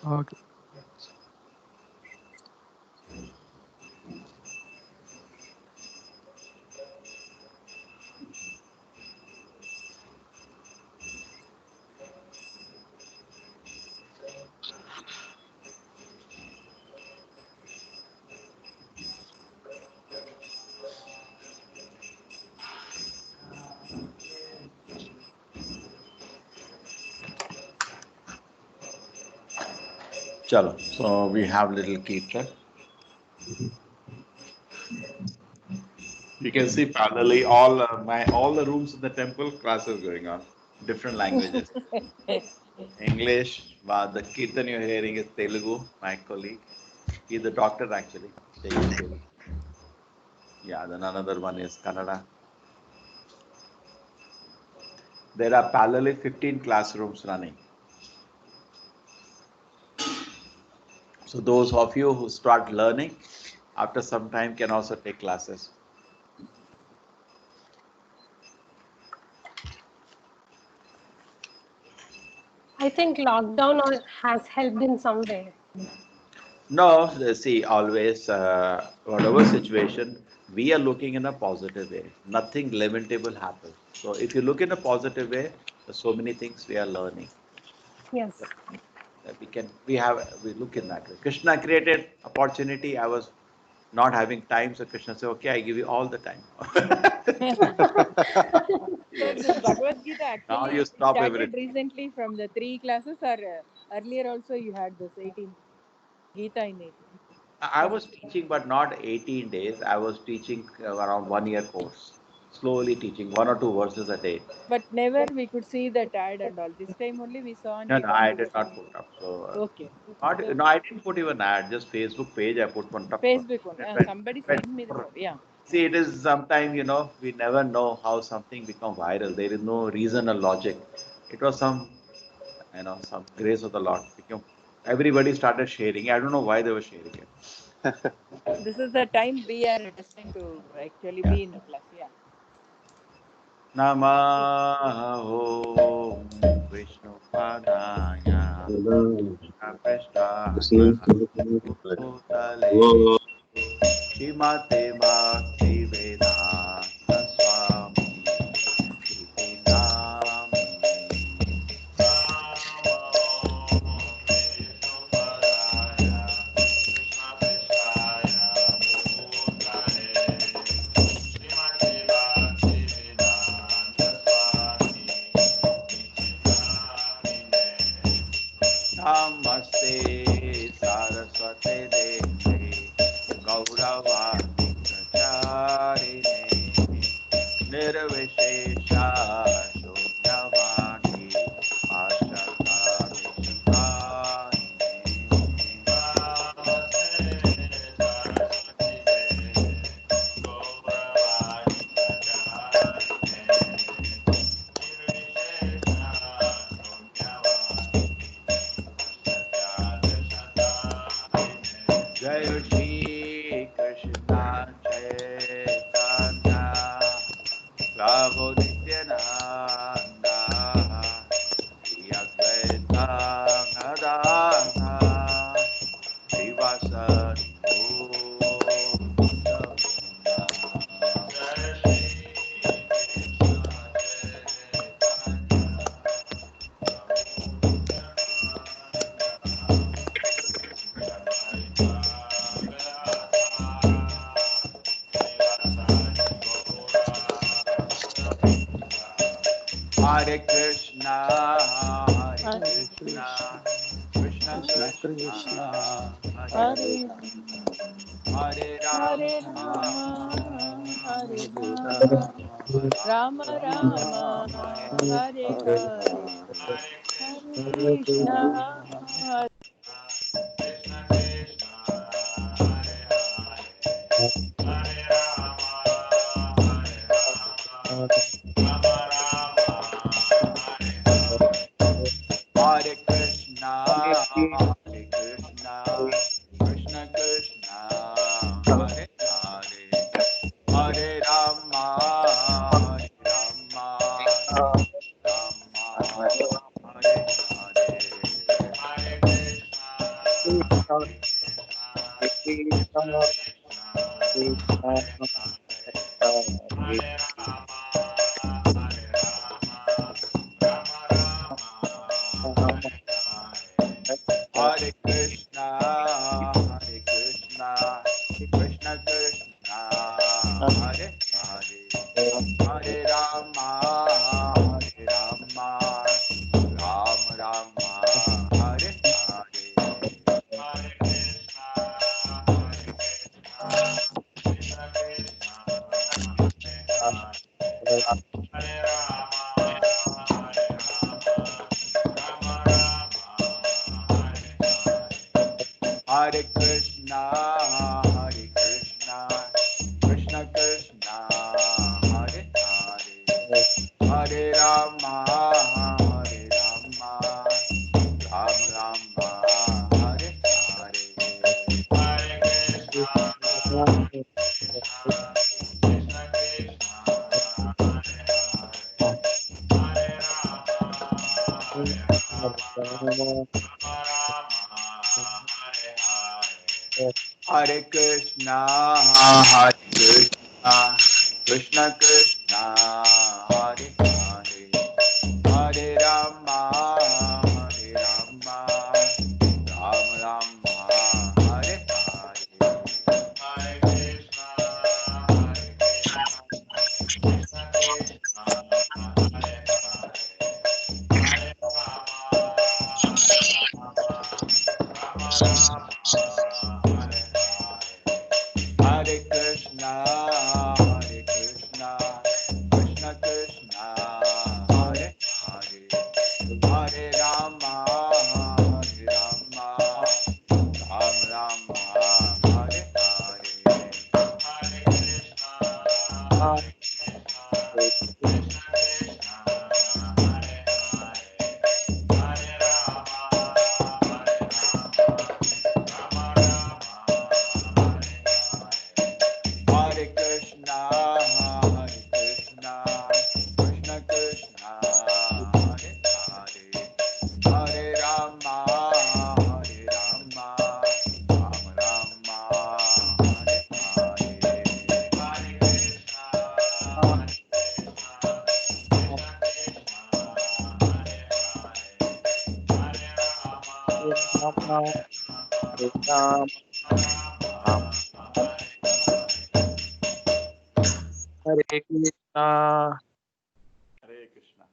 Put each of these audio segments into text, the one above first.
Okay. Chalo. So we have little Kirtan. You can see parallelly all the rooms in the temple classes going on, different languages. English, but the Kirtan you're hearing is Telugu. My colleague, he's the doctor actually. Taking Telugu. Yeah, then another one is Kannada. There are parallelly 15 classrooms running. So those of you who start learning, after some time can also take classes. I think lockdown has helped in some way. No, see, always, whatever situation, we are looking in a positive way. Nothing lamentable happens. So if you look in a positive way, there's so many things we are learning. Yes. That we look in that way. Krishna created opportunity. I was not having time, so Krishna said, okay, I give you all the time. So this Bhagavad Gita Now actually you stop started everything. recently from the 3 classes, or earlier also you had this 18 Gita in 18. I was teaching, but not 18 days. I was teaching around 1 year course. Slowly teaching 1 or 2 verses a day. But never we could see that ad and all. This time only we saw on No, no, Gita I did devotion. not put up. So, Okay. So no, I didn't put even ad. Just Facebook page. I put one up. Facebook one. Somebody sent me the yeah. See, it is sometime we never know how something become viral. There is no reason or logic. It was some grace of the Lord. Everybody started sharing. I don't know why they were sharing it. This is the time we are destined to actually Yeah. be in a class. Yeah. Namaha Om Vishnu Padaya Krishna Bhutale Shrimate Bhakti Vedanta Swami Iti Namini. Namaste Saraswate Devi Gauravani Pracharine Nirvishesha Shunyavani Jai Shri Krishna Chaitanya Prabhu Nityananda Shri Advaita Gadadhara Srivasadi Hare Krishna, Hare Krishna, Krishna Krishna Krishna, Krishna, Hare Hare Hare Hare Rama, Rama, Hare Hare Rama, Rama, Rama Rama, Rama, Hare Hare Hare, Hare, Hare Hare Krishna, Krishna, Hare Hare Krishna, Hare Krishna, Krishna Krishna, Hare Hare, Hare Rama, Hare Rama, Rama, Hare Hare. Hare Krishna, Hare Krishna, Krishna Krishna, Hare Hare, Hare Rama, Hare Rama, Ram Rama, Hare Hare. Hare Krishna, Hare Krishna, Krishna Krishna, Hare Hare, Hare Rama, Hare Rama, Ram Rama, Hare Hare. Hare Krishna, Hare Krishna, Krishna Krishna, Hare Hare, Hare Rama, Hare Rama, Ram Rama, Hare Hare. Hare Krishna, Hare Krishna, Krishna Krishna, Hare Hare, Hare Rama, Hare Rama, Ram Rama, Hare Hare. Hare Krishna, Hare Krishna, Krishna Krishna, Hare Hare, Hare Rama, Hare Rama, Ram Rama, Hare Hare Krishna. Hare Krishna.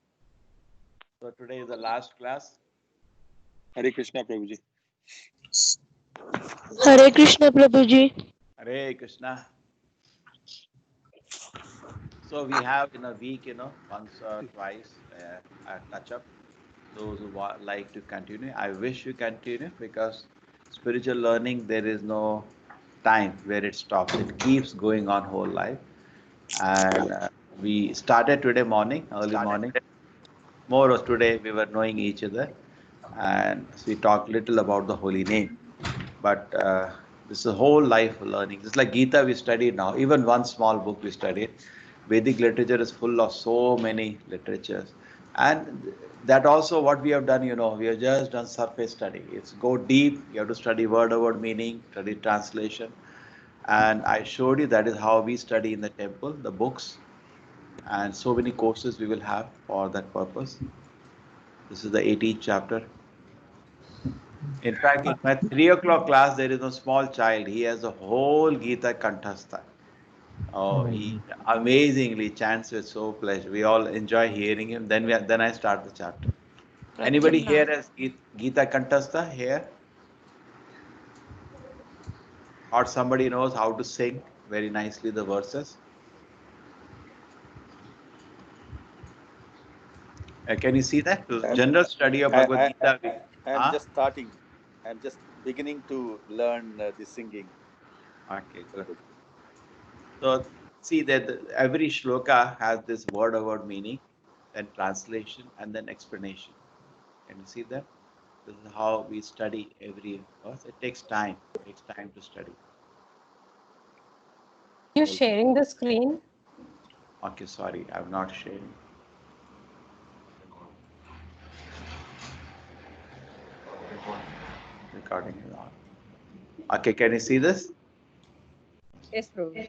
So today is the last class. Hare Krishna, Prabhuji. Hare Krishna Prabhuji. Hare Krishna. So we have in a week, once or twice a touch up. Those who like to continue, I wish you continue because spiritual learning, there is no time where it stops. It keeps going on whole life. And we started today morning, early morning. More of today we were knowing each other, and so we talked little about the holy name. But this is a whole life learning. Just like Gita we studied now, even one small book we studied. Vedic literature is full of so many literatures. And that also what we have done, we have just done surface study. It's go deep, you have to study word meaning, study translation. And I showed you that is how we study in the temple, the books. And so many courses we will have for that purpose. This is the 18th chapter. In fact, in my 3 o'clock class, there is a small child. He has the whole Gita Kanthastha. Oh, he amazingly chants with so pleasure. We all enjoy hearing him. Then I start the chapter. Anybody here has Gita Kanthastha here? Or somebody knows how to sing very nicely the verses? Can you see that? General study of Bhagavad Gita. I'm just starting. I'm just beginning to learn the singing. Okay, good. So see that every shloka has this word meaning, then translation, and then explanation. Can you see that? This is how we study every verse. It takes time. It takes time to study. You're sharing the screen. Okay, sorry, I'm not sharing. recording is on. Okay, can you see this? Yes, Prabhuji.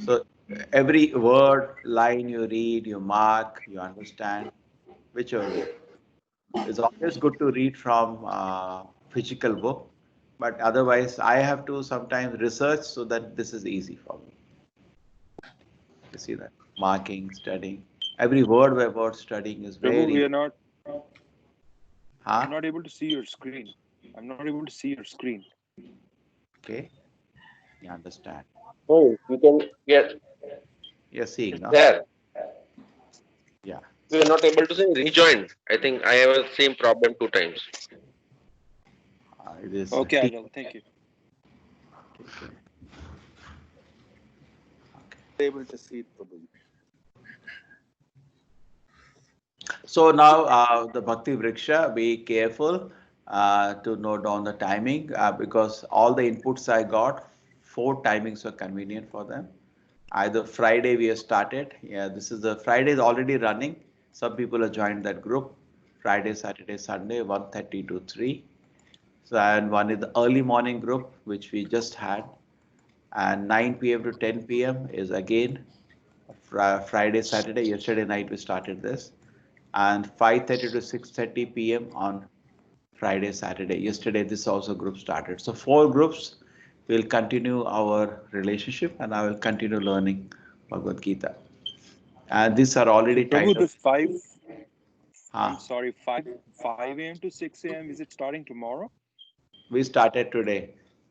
So every word, line you read, you mark, you understand, whichever way. It's always good to read from physical book, but otherwise I have to sometimes research so that this is easy for me. You see that? Marking, studying. Every word by word studying is Prabhu, very. we are not. Huh? I'm not able to see your screen. I'm not able to see your screen. Okay, you understand. Oh, you can get You're seeing, no? there. Yeah. We are not able to say rejoin. I think I have the same problem 2 times. It is. Okay, Ajal. Thank you. Okay. Able to see it, Prabhuji. So now the Bhakti Vriksha, be careful to note down the timing because all the inputs I got, 4 timings were convenient for them. Either Friday we have started. Yeah, this is the Friday is already running. Some people have joined that group. Friday, Saturday, Sunday, 1:30 to 3. So and one is the early morning group, which we just had. And 9 p.m. to 10 p.m. is again Friday, Saturday. Yesterday night we started this. And 5:30 to 6:30 p.m. on Friday, Saturday. Yesterday this also group started. So 4 groups will continue our relationship and I will continue learning Bhagavad Gita. And these are already Prabhu, titled. this 5. Huh. I'm sorry, 5 a.m. to 6 a.m. Is it starting tomorrow? We started today.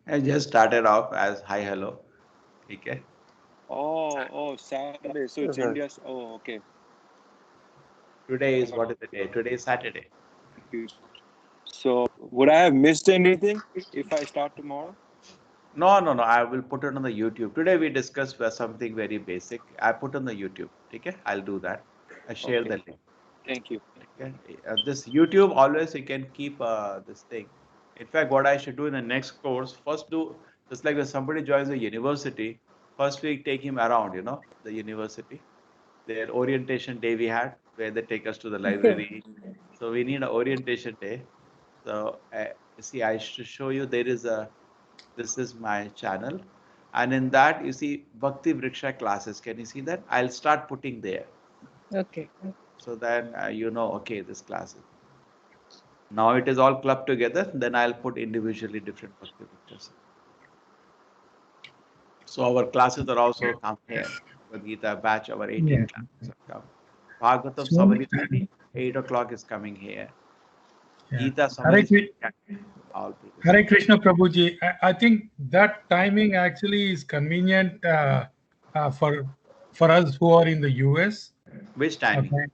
I just started off as hi, hello. Okay. Oh, Saturday. So it's India's. Oh, okay. Today is what is the day? Today is Saturday. So would I have missed anything if I start tomorrow? No. I will put it on the YouTube. Today we discussed something very basic. I put on the YouTube. Okay. I'll do that. I share Okay. the link. Thank you. Okay. This YouTube always you can keep this thing. In fact, what I should do in the next course, first do just like when somebody joins the university, first we take him around, the university. Their orientation day we had, where they take us to the library. So we need an orientation day. So see, I should show you this is my channel. And in that, you see Bhakti Vriksha classes. Can you see that? I'll start putting there. Okay. So then okay, this class is. Now it is all clubbed together. Then I'll put individually different Bhakti Vrikshas. So our classes are also come here. Bhagavad Gita batch, our 18 classes have come. Bhagavatam Samadhi, 8 o'clock is coming here. Gita Samadhi, all people. Hare Krishna Prabhuji, I think that timing actually is convenient for us who are in the US. Which timing? Okay.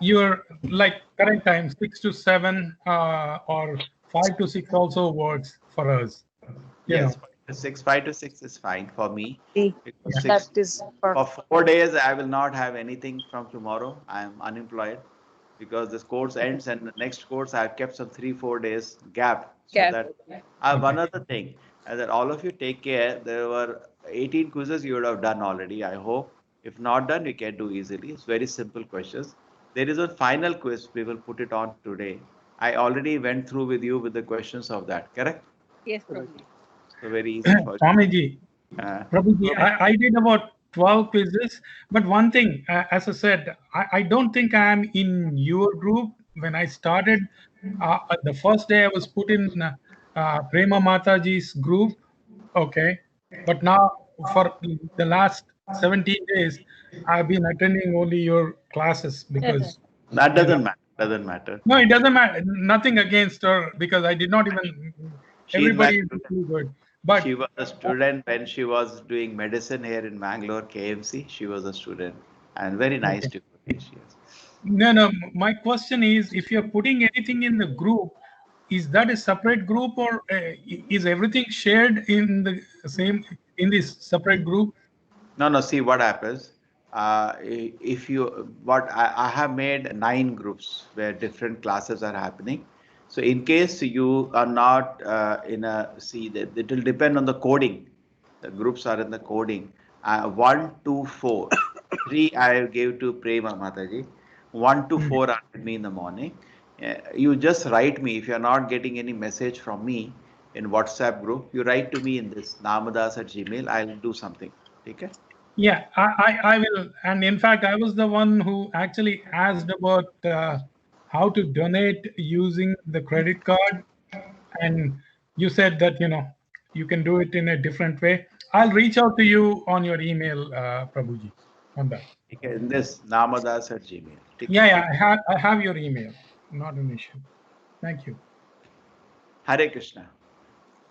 Your like current time 6 to 7 or 5 to 6 also works for us. Yes, 5 to 6 is fine for me. Because That is for 4 days, I will not have anything from tomorrow. I am unemployed because this course ends and the next course I have kept some 3-4 days gap. So that one other thing, that all of you take care. There were 18 quizzes you would have done already, I hope. If not done, you can do easily. It's very simple questions. There is a final quiz. We will put it on today. I already went through with you with the questions of that, correct? Yes, Prabhuji. So very easy for you. Swamiji, Prabhuji, I did about 12 quizzes, but one thing, as I said, I don't think I am in your group. When I started, the first day I was put in Prema Mataji's group, okay, but now for the last 17 days, I've been attending only your classes because that doesn't matter. Doesn't matter. No, it doesn't matter. Nothing against her because I did not even. Everybody is really good. But she was a student when she was doing medicine here in Mangalore, KMC. She was a student and very nice to she is. No. My question is, if you're putting anything in the group, is that a separate group or is everything shared in the same in this separate group? No. See what happens. If you I have made 9 groups where different classes are happening. So in case you are not in a it will depend on the coding. The groups are in the coding. 1, 2, 4. 3 I gave to Prema Mataji. 1 to 4 are with me in the morning. You just write me if you're not getting any message from me in WhatsApp group. You write to me in this namadas@gmail. I'll do something. Okay? Yeah, I will. And in fact, I was the one who actually asked about how to donate using the credit card. And you said that, you can do it in a different way. I'll reach out to you on your email, Prabhuji, on that. Okay, in this namadas@gmail. Yeah, Okay? I have your email. Not an issue. Thank you. Hare Krishna.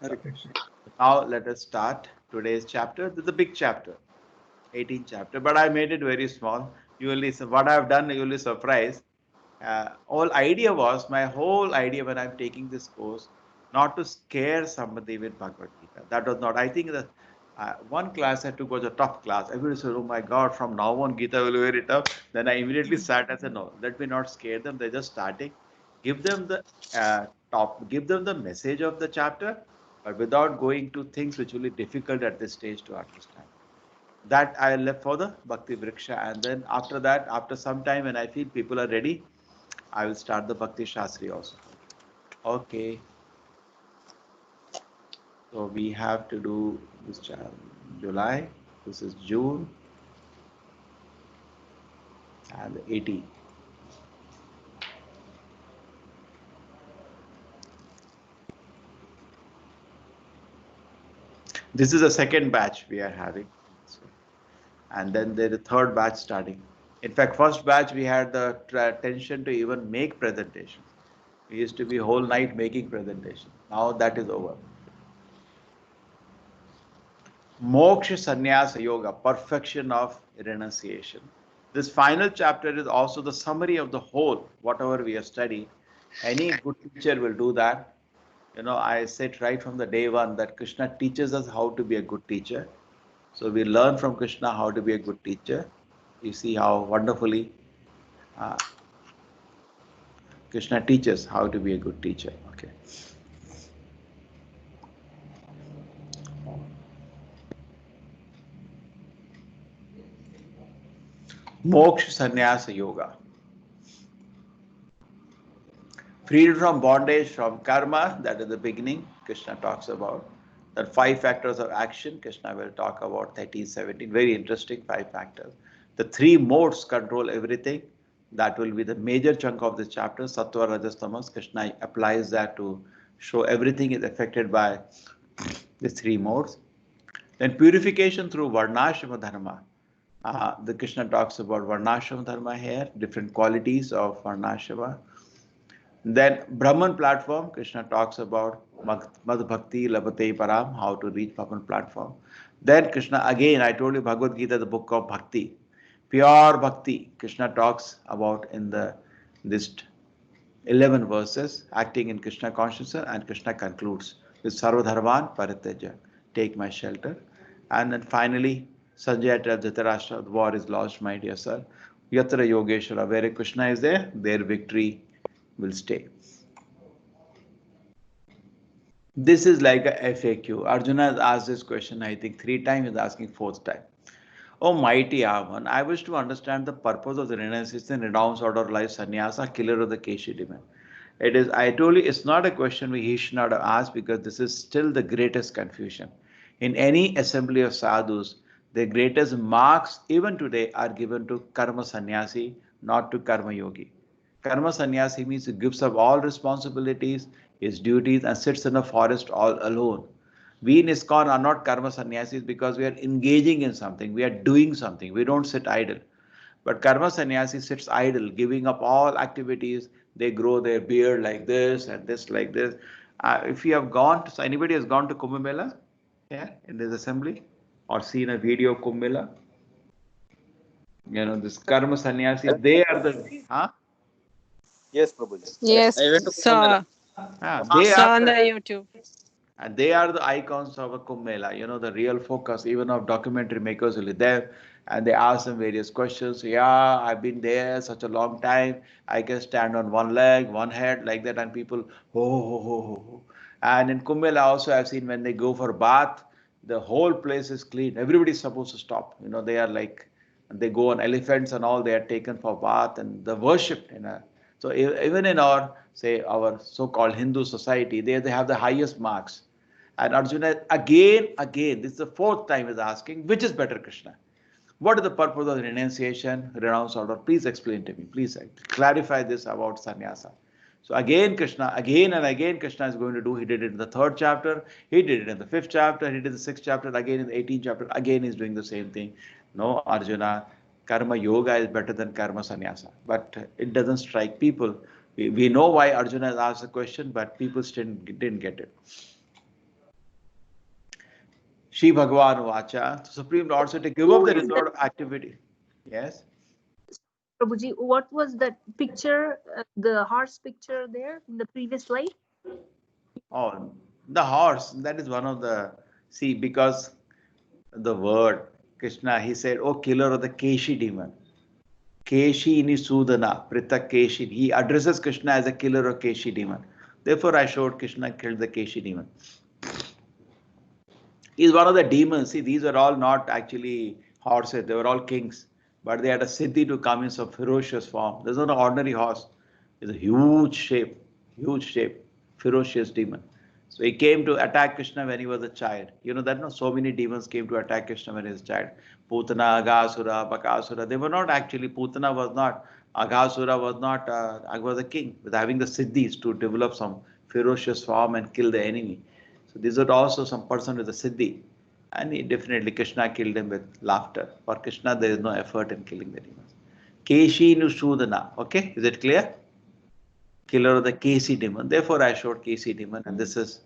Hare Krishna. Now let us start today's chapter. This is a big chapter, 18th chapter, but I made it very small. You will listen. What I've done, you will be surprised. My whole idea when I'm taking this course, not to scare somebody with Bhagavad Gita. That was not. I think the one class I took was a tough class. Everybody said, "Oh my God, from now on Gita will be very tough." Then I immediately sat and said, "No, let me not scare them. They're just starting. Give them the give them the message of the chapter, but without going to things which will be difficult at this stage to understand." That I left for the Bhakti Vriksha, and then after that, after some time, when I feel people are ready, I will start the Bhakti Shastri also. Okay. So we have to do this July. This is June and 18. This is the second batch we are having. And then there's a third batch starting. In fact, first batch we had the tension to even make presentation. We used to be whole night making presentation. Now that is over. Moksha Sannyasa Yoga, perfection of renunciation. This final chapter is also the summary of the whole, whatever we have studied. Any good teacher will do that. I said right from the day one that Krishna teaches us how to be a good teacher. So we learn from Krishna how to be a good teacher. You see how wonderfully Krishna teaches how to be a good teacher. Okay. Moksha Sannyasa Yoga. Freedom from bondage, from karma, that is the beginning, Krishna talks about. The 5 factors of action, Krishna will talk about 13, 17, very interesting 5 factors. The 3 modes control everything. That will be the major chunk of this chapter, Sattva, Rajas, Tamas. Krishna applies that to show everything is affected by the 3 modes. Then purification through Varnashrama Dharma. The Krishna talks about Varnashrama Dharma here, different qualities of Varnashrama. Then Brahman platform, Krishna talks about Mad Bhakti, Labate Param, how to reach Brahman platform. Then Krishna, again, I told you Bhagavad Gita, the book of Bhakti. Pure Bhakti, Krishna talks about in this 11 verses, acting in Krishna consciousness, and Krishna concludes with Sarvadharman Parityaja, take my shelter. And then finally, Sanjaya tells Dhritarashtra, the war is lost, my dear sir. Yatra Yogeshwara, where Krishna is there, their victory will stay. This is like a FAQ. Arjuna has asked this question, I think 3 times, is asking 4th time. Oh mighty Avan, I wish to understand the purpose of the renunciation, renounce order of life, sannyasa, killer of the Keshi demon. I told you, it's not a question he should not have asked, because this is still the greatest confusion. In any assembly of sadhus, the greatest marks even today are given to karma sannyasi, not to karma yogi. Karma sannyasi means he gives up all responsibilities, his duties, and sits in a forest all alone. We in ISKCON are not karma sannyasis because we are engaging in something, we are doing something, we don't sit idle. But karma sannyasi sits idle, giving up all activities. They grow their beard like this and this like this. If you have gone to, so anybody has gone to Kumbh Mela? Yeah, in this assembly? Or seen a video of Kumbh Mela? This karma sannyasis, they are the, Yes, Prabhuji. Yes, I went to saw they are on the the, YouTube. and they are the icons of a Kumbh Mela, the real focus, even of documentary makers will be there. And they ask them various questions. Yeah, I've been there such a long time. I can stand on one leg, one head, like that. And people, oh. And in Kumbh Mela also, I've seen when they go for bath, the whole place is clean. Everybody's supposed to stop. They are like, they go on elephants and all. They are taken for bath and the worship. So even in our, say, our so-called Hindu society, they have the highest marks. And Arjuna, again, this is the fourth time is asking, which is better, Krishna? What is the purpose of renunciation, renounce order? Please explain to me. Please clarify this about sannyasa. So again, Krishna, again and again, Krishna is going to do. He did it in the 3rd chapter. He did it in the 5th chapter. He did the 6th chapter. Again in the 18th chapter. Again, he's doing the same thing. No, Arjuna, karma yoga is better than karma sannyasa. But it doesn't strike people. We know why Arjuna has asked the question, but people still didn't get it. Shri Bhagavan Vacha, Supreme Lord said to give up the resort of activity. Yes? Prabhuji, what was that picture, the horse picture there in the previous slide? Oh, the horse, that is one of the, see, because the word Krishna, he said, oh, killer of the Keshi demon. Keshi ini Sudana, Pritak Keshi. He addresses Krishna as a killer of Keshi demon. Therefore, I showed Krishna killed the Keshi demon. He's one of the demons. See, these are all not actually horses. They were all kings. But they had a siddhi to come in some ferocious form. There's not an ordinary horse. It's a huge shape, ferocious demon. So he came to attack Krishna when he was a child. You know that no, so many demons came to attack Krishna when he was a child. Putana, Aghasura, Bakasura. They were not actually, Putana was not, Aghasura was not, was a king with having the siddhis to develop some ferocious form and kill the enemy. So these are also some person with a siddhi. And he definitely, Krishna killed him with laughter. For Krishna, there is no effort in killing the demons. Keshi Nusudana. Okay, is it clear? Killer of the Keshi demon. Therefore, I showed Keshi demon, and this is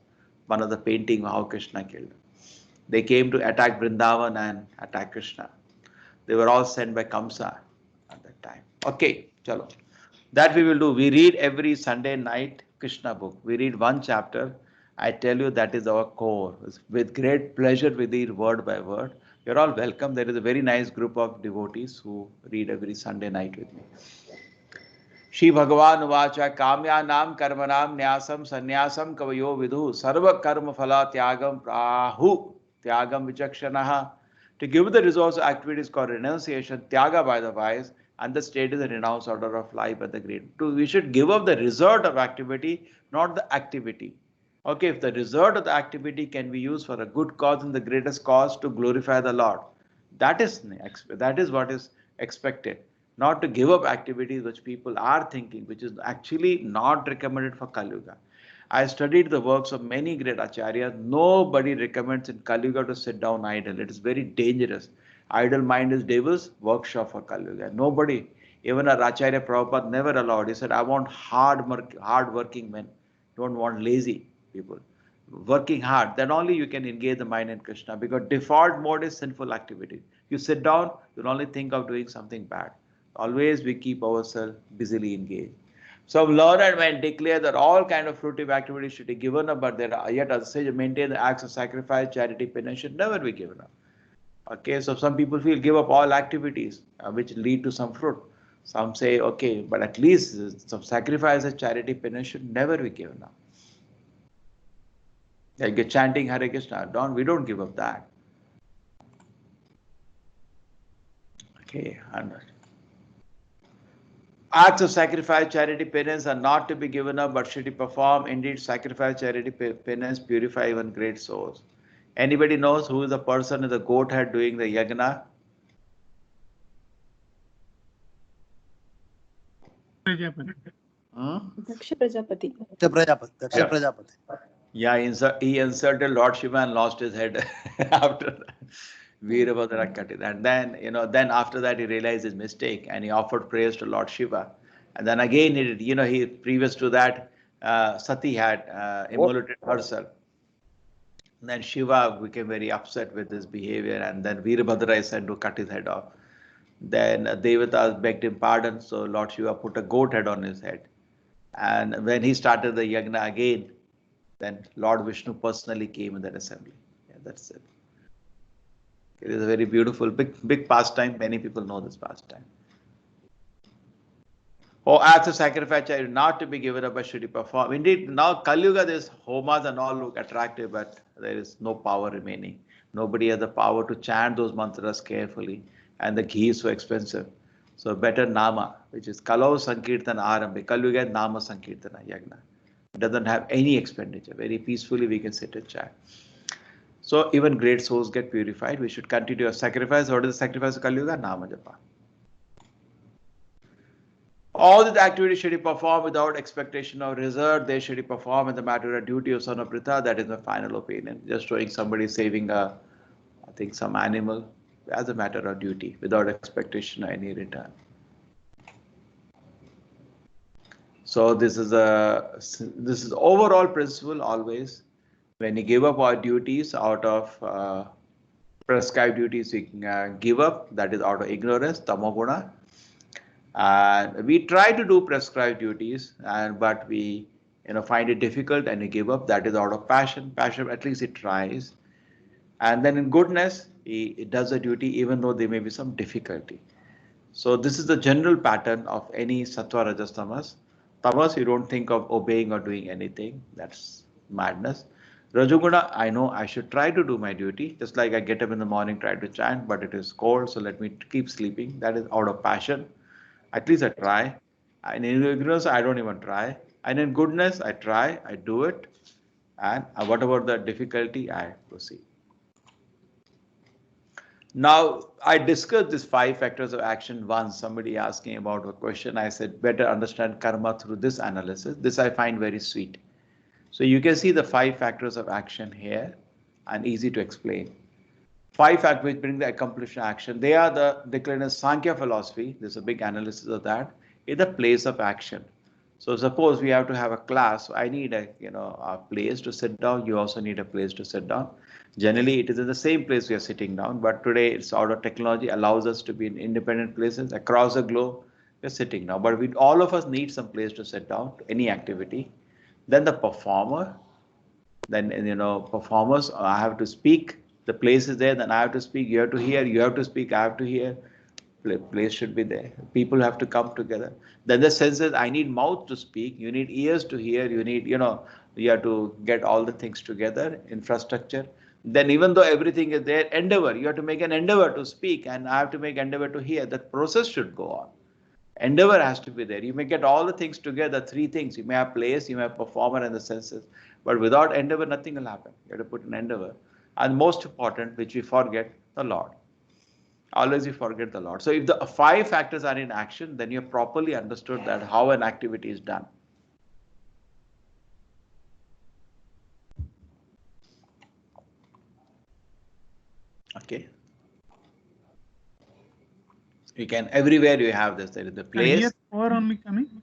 one of the painting of how Krishna killed him. They came to attack Vrindavan and attack Krishna. They were all sent by Kamsa at that time. Okay, chalo. That we will do. We read every Sunday night Krishna book. We read one chapter. I tell you that is our core. With great pleasure we read word by word. You're all welcome. There is a very nice group of devotees who read every Sunday night with me. Shri Bhagavan Vacha Kamya Nam Karmanam Nyasam Sanyasam Kavayo Vidhu Sarva Karma Phala Tyagam Prahu Tyagam Vichakshanaha. To give the resource of activity is called renunciation, Tyaga by the wise, and the state is the renounced order of life by the great. We should give up the result of activity, not the activity. Okay, if the result of the activity can be used for a good cause and the greatest cause to glorify the Lord, that is what is expected. Not to give up activities which people are thinking, which is actually not recommended for Kali Yuga. I studied the works of many great acharyas. Nobody recommends in Kali Yuga to sit down idle. It is very dangerous. Idle mind is devil's workshop for Kali Yuga. Nobody, even our Acharya Prabhupada never allowed. He said, I want hard working men. Don't want lazy people. Working hard, then only you can engage the mind in Krishna, because default mode is sinful activity. You sit down, you'll only think of doing something bad. Always we keep ourselves busily engaged. So learned men declare that all kind of fruitive activities should be given up, but there are yet others say maintain the acts of sacrifice, charity, penance should never be given up. Okay, so some people feel give up all activities which lead to some fruit. Some say, okay, but at least some sacrifices, charity, penance should never be given up. Like you're chanting Hare Krishna, we don't give up that. Okay, 100. Acts of sacrifice, charity, penance are not to be given up, but should be performed. Indeed, sacrifice, charity, penance purify even great souls. Anybody knows who is the person in the goat head doing the yagna? Daksha Prajapati. Daksha Prajapati. Yeah, he insulted Lord Shiva and lost his head after that. Veerabhadra cut it. And then, then after that he realized his mistake and he offered prayers to Lord Shiva. And then again, he previous to that, Sati had immolated herself. And then Shiva became very upset with his behavior, and then Veerabhadra is said to cut his head off. Then Devatas begged him pardon, so Lord Shiva put a goat head on his head. And when he started the yagna again, then Lord Vishnu personally came in that assembly. Yeah, that's it. It is a very beautiful, big pastime. Many people know this pastime. Oh, acts of sacrifice are not to be given up, but should be performed. Indeed, now Kali Yuga, this homas and all look attractive, but there is no power remaining. Nobody has the power to chant those mantras carefully, and the ghee is so expensive. So better Nama, which is Kalau Sankirtana Arambe. Kalyuga Nama Sankirtana Yagna. It doesn't have any expenditure. Very peacefully we can sit and chat. So even great souls get purified. We should continue our sacrifice. What is the sacrifice of Kalyuga? Nama Japa. All the activities should be performed without expectation of result. They should be performed in the matter of duty of son of Pritha. That is my final opinion. Just showing somebody saving I think some animal as a matter of duty without expectation of any return. So this is overall principle always. When you give up our duties out of prescribed duties, we give up. That is out of ignorance, tamoguna. And we try to do prescribed duties, but we find it difficult and we give up. That is out of passion. Passion, at least it tries. And then in goodness, it does a duty even though there may be some difficulty. So this is the general pattern of any sattva, rajas, tamas. Tamas, you don't think of obeying or doing anything. That's madness. Rajoguna, I know I should try to do my duty. Just like I get up in the morning, try to chant, but it is cold, so let me keep sleeping. That is out of passion. At least I try. And in ignorance, I don't even try. And in goodness, I try, I do it. And what about the difficulty? I proceed. Now, I discussed these 5 factors of action once. Somebody asked me about a question. I said, better understand karma through this analysis. This I find very sweet. So you can see the 5 factors of action here and easy to explain. 5 factors which bring the accomplishment action. They are declared as Sankhya philosophy. There's a big analysis of that. In the place of action. So suppose we have to have a class. So I need a place to sit down. You also need a place to sit down. Generally, it is in the same place we are sitting down. But today, it's out of technology allows us to be in independent places across the globe. We're sitting now. But all of us need some place to sit down to any activity. Then the performer. Then performers. I have to speak. The place is there. Then I have to speak. You have to hear. You have to speak. I have to hear. Place should be there. People have to come together. Then the senses, I need mouth to speak. You need ears to hear. You need, you have to get all the things together, infrastructure. Then even though everything is there, endeavor. You have to make an endeavor to speak and I have to make endeavor to hear. That process should go on. Endeavor has to be there. You may get all the things together, 3 things. You may have place, you may have performer and the senses. But without endeavor, nothing will happen. You have to put an endeavor. And most important, which we forget, the Lord. Always you forget the Lord. So if the 5 factors are in action, then you have properly understood that how an activity is done. Okay. You can, everywhere you have this. There is the place. Here 4 only coming.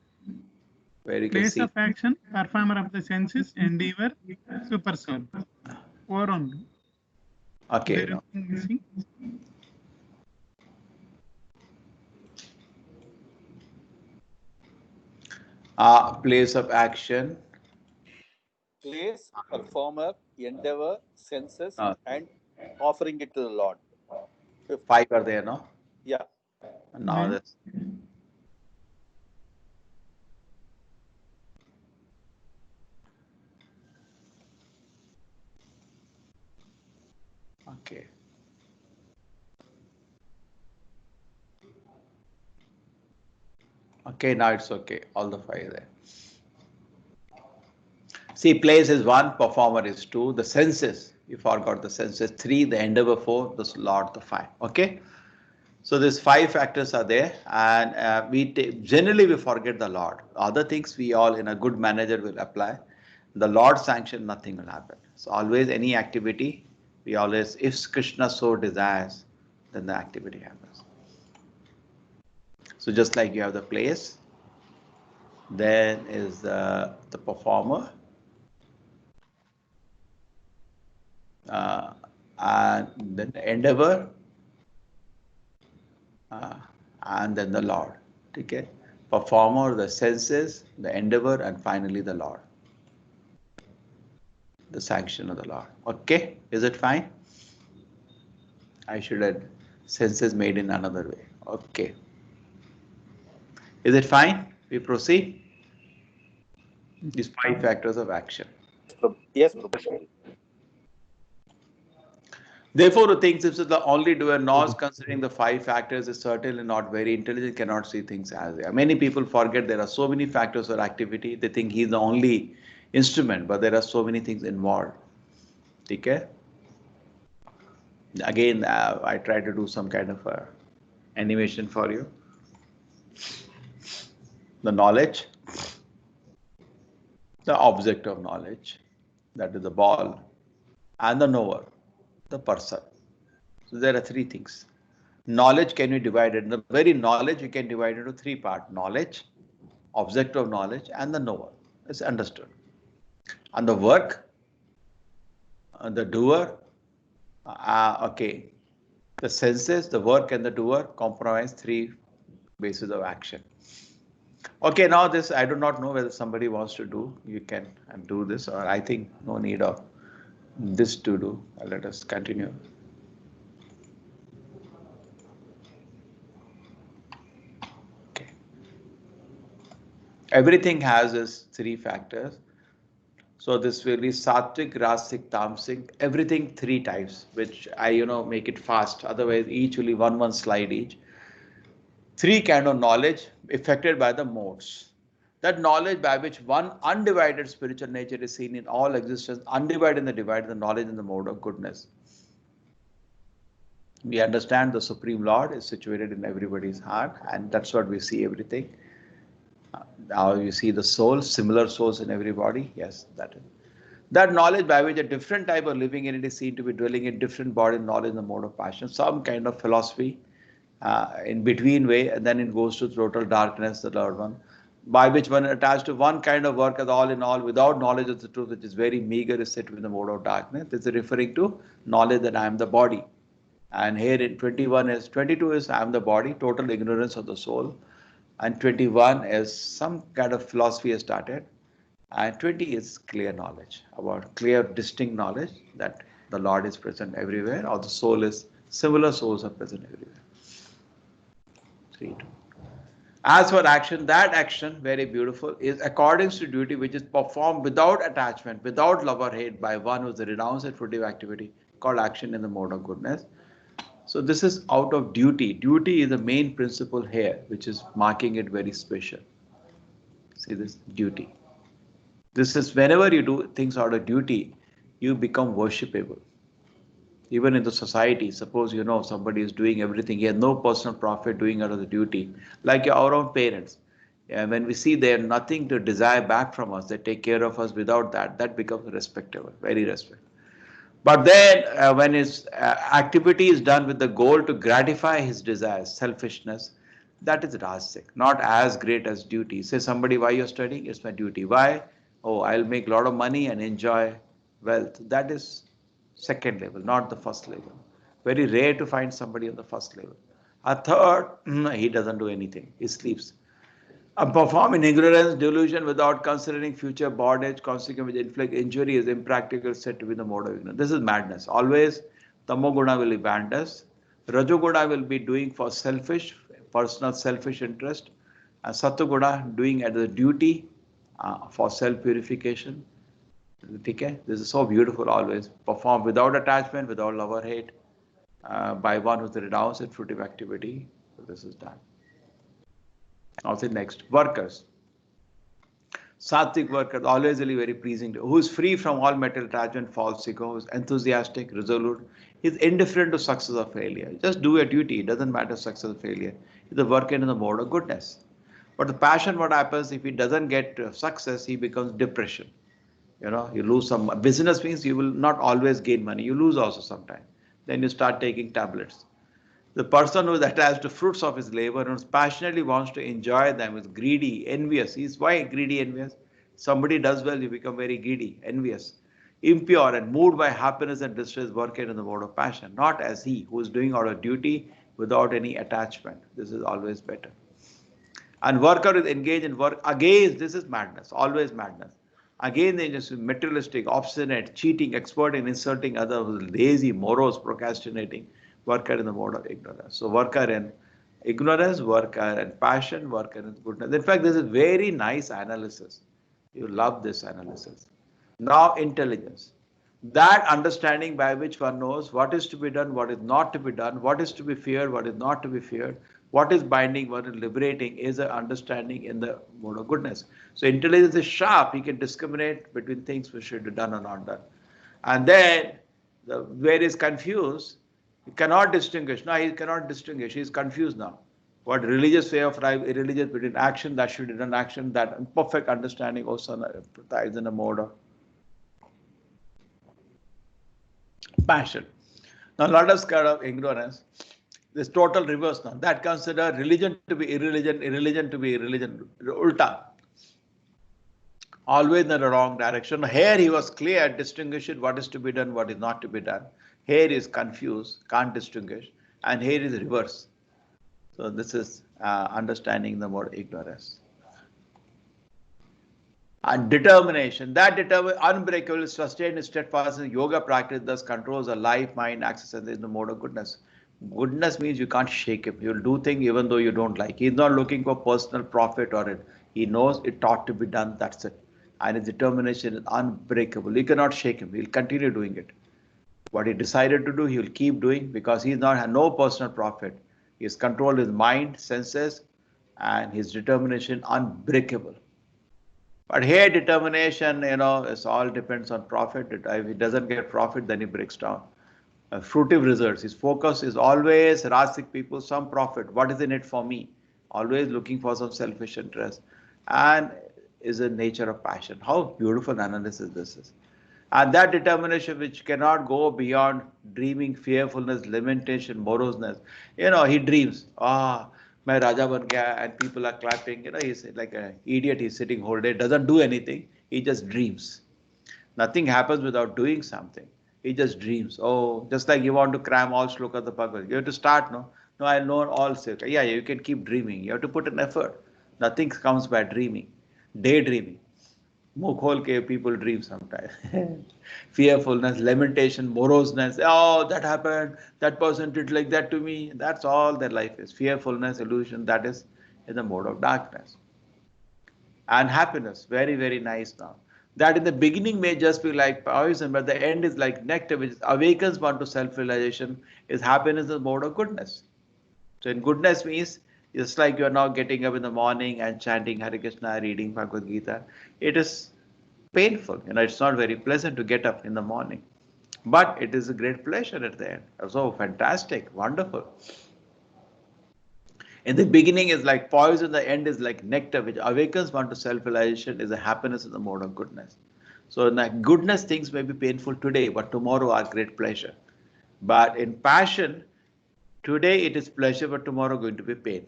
Where you can Place see. of action, performer of the senses, endeavor, super soul. 4 only. Okay. There is missing. Place of action. Place, performer, endeavor, senses, and offering it to the Lord. 5 are there, no? Yeah. Now that's. Okay. Okay, now it's okay. All the 5 there. See, place is 1, performer is 2, the senses, you forgot the senses, 3, the endeavor 4, the Lord, the 5. Okay. So these 5 factors are there, and generally we forget the Lord. Other things we all in a good manager will apply. The Lord sanction, nothing will happen. So always any activity, we always, if Krishna so desires, then the activity happens. So just like you have the place, then is the performer, and then the endeavor, and then the Lord. Okay, performer, the senses, the endeavor, and finally the Lord. The sanction of the Lord. Okay, is it fine? I should have senses made in another way. Okay. Is it fine? We proceed. These 5 factors of action. Yes, Prabhuji. Therefore, who thinks this is the only doer, knows considering the 5 factors, is certainly not very intelligent, cannot see things as they are. Many people forget there are so many factors for activity. They think he's the only instrument, but there are so many things involved. Okay? Again, I try to do some kind of animation for you. The knowledge, the object of knowledge, that is the ball, and the knower, the person. So there are 3 things. Knowledge can be divided. The very knowledge you can divide into 3 parts. Knowledge, object of knowledge, and the knower. It's understood. And the work, the doer, okay. The senses, the work, and the doer comprise 3 bases of action. Okay, now this I do not know whether somebody wants to do. You can do this, or I think no need of this to do. Let us continue. Okay. Everything has its 3 factors. So this will be sattvic, rasic, tamasic, everything 3 types, which I make it fast. Otherwise, each will be one slide each. 3 kind of knowledge affected by the modes. That knowledge by which one undivided spiritual nature is seen in all existence, undivided in the divided, the knowledge in the mode of goodness. We understand the Supreme Lord is situated in everybody's heart, and that's what we see everything. Now you see the soul, similar souls in everybody. Yes, that is. That knowledge by which a different type of living entity is seen to be dwelling in different body knowledge in the mode of passion, some kind of philosophy in between way, and then it goes to total darkness, the third one, by which one attached to one kind of work as all in all, without knowledge of the truth, which is very meager, is set within the mode of darkness. This is referring to knowledge that I am the body. And here in 22 is I am the body, total ignorance of the soul. And 21 is some kind of philosophy has started. And 20 is clear knowledge, about clear, distinct knowledge that the Lord is present everywhere, or the soul is, similar souls are present everywhere. 3, 2. As for action, that action, very beautiful, is according to duty which is performed without attachment, without love or hate by one who is renounced at fruitive activity, called action in the mode of goodness. So this is out of duty. Duty is the main principle here, which is marking it very special. See this, duty. This is whenever you do things out of duty, you become worshipable. Even in the society, suppose somebody is doing everything, he has no personal profit doing out of the duty, like our own parents. When we see they have nothing to desire back from us, they take care of us without that, that becomes respectable, very respectable. But then when his activity is done with the goal to gratify his desires, selfishness, that is rasic, not as great as duty. Say somebody, why you're studying? It's my duty. Why? Oh, I'll make a lot of money and enjoy wealth. That is second level, not the first level. Very rare to find somebody on the first level. A third, he doesn't do anything. He sleeps. Perform in ignorance, delusion, without considering future bondage, consequent which inflict injury is impractical, said to be the mode of ignorance. This is madness. Always, Tamoguna will be madness. Rajoguna will be doing for selfish, personal selfish interest. And Sattoguna doing as a duty for self-purification. Okay? This is so beautiful always. Perform without attachment, without love or hate, by one who is renounced in fruitive activity. So this is done. Now the next, workers. Sattvic workers, always really very pleasing. Who is free from all mental attachment, false ego, who is enthusiastic, resolute, is indifferent to success or failure. Just do your duty. It doesn't matter success or failure. He's a worker in the mode of goodness. But the passion, what happens if he doesn't get success, he becomes depression. You lose some business means you will not always gain money. You lose also sometimes. Then you start taking tablets. The person who is attached to fruits of his labor and passionately wants to enjoy them is greedy, envious. He's why greedy, envious? Somebody does well, you become very greedy, envious, impure, and moved by happiness and distress, working in the mode of passion. Not as he who is doing out of duty without any attachment. This is always better. And worker is engaged in work against. This is madness, always madness. Again, they just materialistic, obstinate, cheating, expert in insulting others, lazy, morose, procrastinating. Worker in the mode of ignorance. So worker in ignorance, worker in passion, worker in goodness. In fact, this is very nice analysis. You love this analysis. Now intelligence. That understanding by which one knows what is to be done, what is not to be done, what is to be feared, what is not to be feared, what is binding, what is liberating, is an understanding in the mode of goodness. So intelligence is sharp. He can discriminate between things which should be done or not done. And then where he's confused, he cannot distinguish. No, he cannot distinguish. He is confused now. What religious way of life, irreligious between action that should be done, action, that perfect understanding also is in a mode of passion. Now, a lot of scared of ignorance. This total reverse now. That consider religion to be irreligion, irreligion to be irreligion. Ulta. Always in the wrong direction. Here he was clear, distinguishing what is to be done, what is not to be done. Here is confused, can't distinguish. And here is reverse. So this is understanding the mode ignorance. And determination, that unbreakable, sustained, steadfast yoga practice thus controls the life, mind, access in the mode of goodness. Goodness means you can't shake him. You'll do things even though you don't like. He's not looking for personal profit or it. He knows it ought to be done. That's it. And his determination is unbreakable. You cannot shake him. He'll continue doing it. What he decided to do, he will keep doing because he's not had no personal profit. He has controlled his mind, senses, and his determination unbreakable. But here determination, it all depends on profit. If he doesn't get profit, then he breaks down. Fruitive results. His focus is always Rasic people, some profit. What is in it for me? Always looking for some selfish interest. And is a nature of passion. How beautiful analysis this is. And that determination which cannot go beyond dreaming, fearfulness, lamentation, moroseness. He dreams. My Raja ban gaya, and people are clapping. He's like an idiot. He's sitting whole day, doesn't do anything. He just dreams. Nothing happens without doing something. He just dreams. Oh, just like you want to cram all shlokas of the Bhagavad. You have to start, no? No, I know all. Yeah, you can keep dreaming. You have to put an effort. Nothing comes by dreaming. Daydreaming. Mukh khol ke people dream sometimes. Fearfulness, lamentation, moroseness. Oh, that happened. That person did like that to me. That's all their life is. Fearfulness, illusion. That is in the mode of darkness. And happiness. Very, very nice now. That in the beginning may just be like poison, but the end is like nectar, which awakens one to self-realization, is happiness in the mode of goodness. So in goodness means, it's like you're now getting up in the morning and chanting Hare Krishna, reading Bhagavad Gita. It is painful. It's not very pleasant to get up in the morning. But it is a great pleasure at the end. So fantastic, wonderful. In the beginning is like poison, the end is like nectar, which awakens one to self-realization, is a happiness in the mode of goodness. So in that goodness, things may be painful today, but tomorrow are great pleasure. But in passion, today it is pleasure, but tomorrow going to be pain.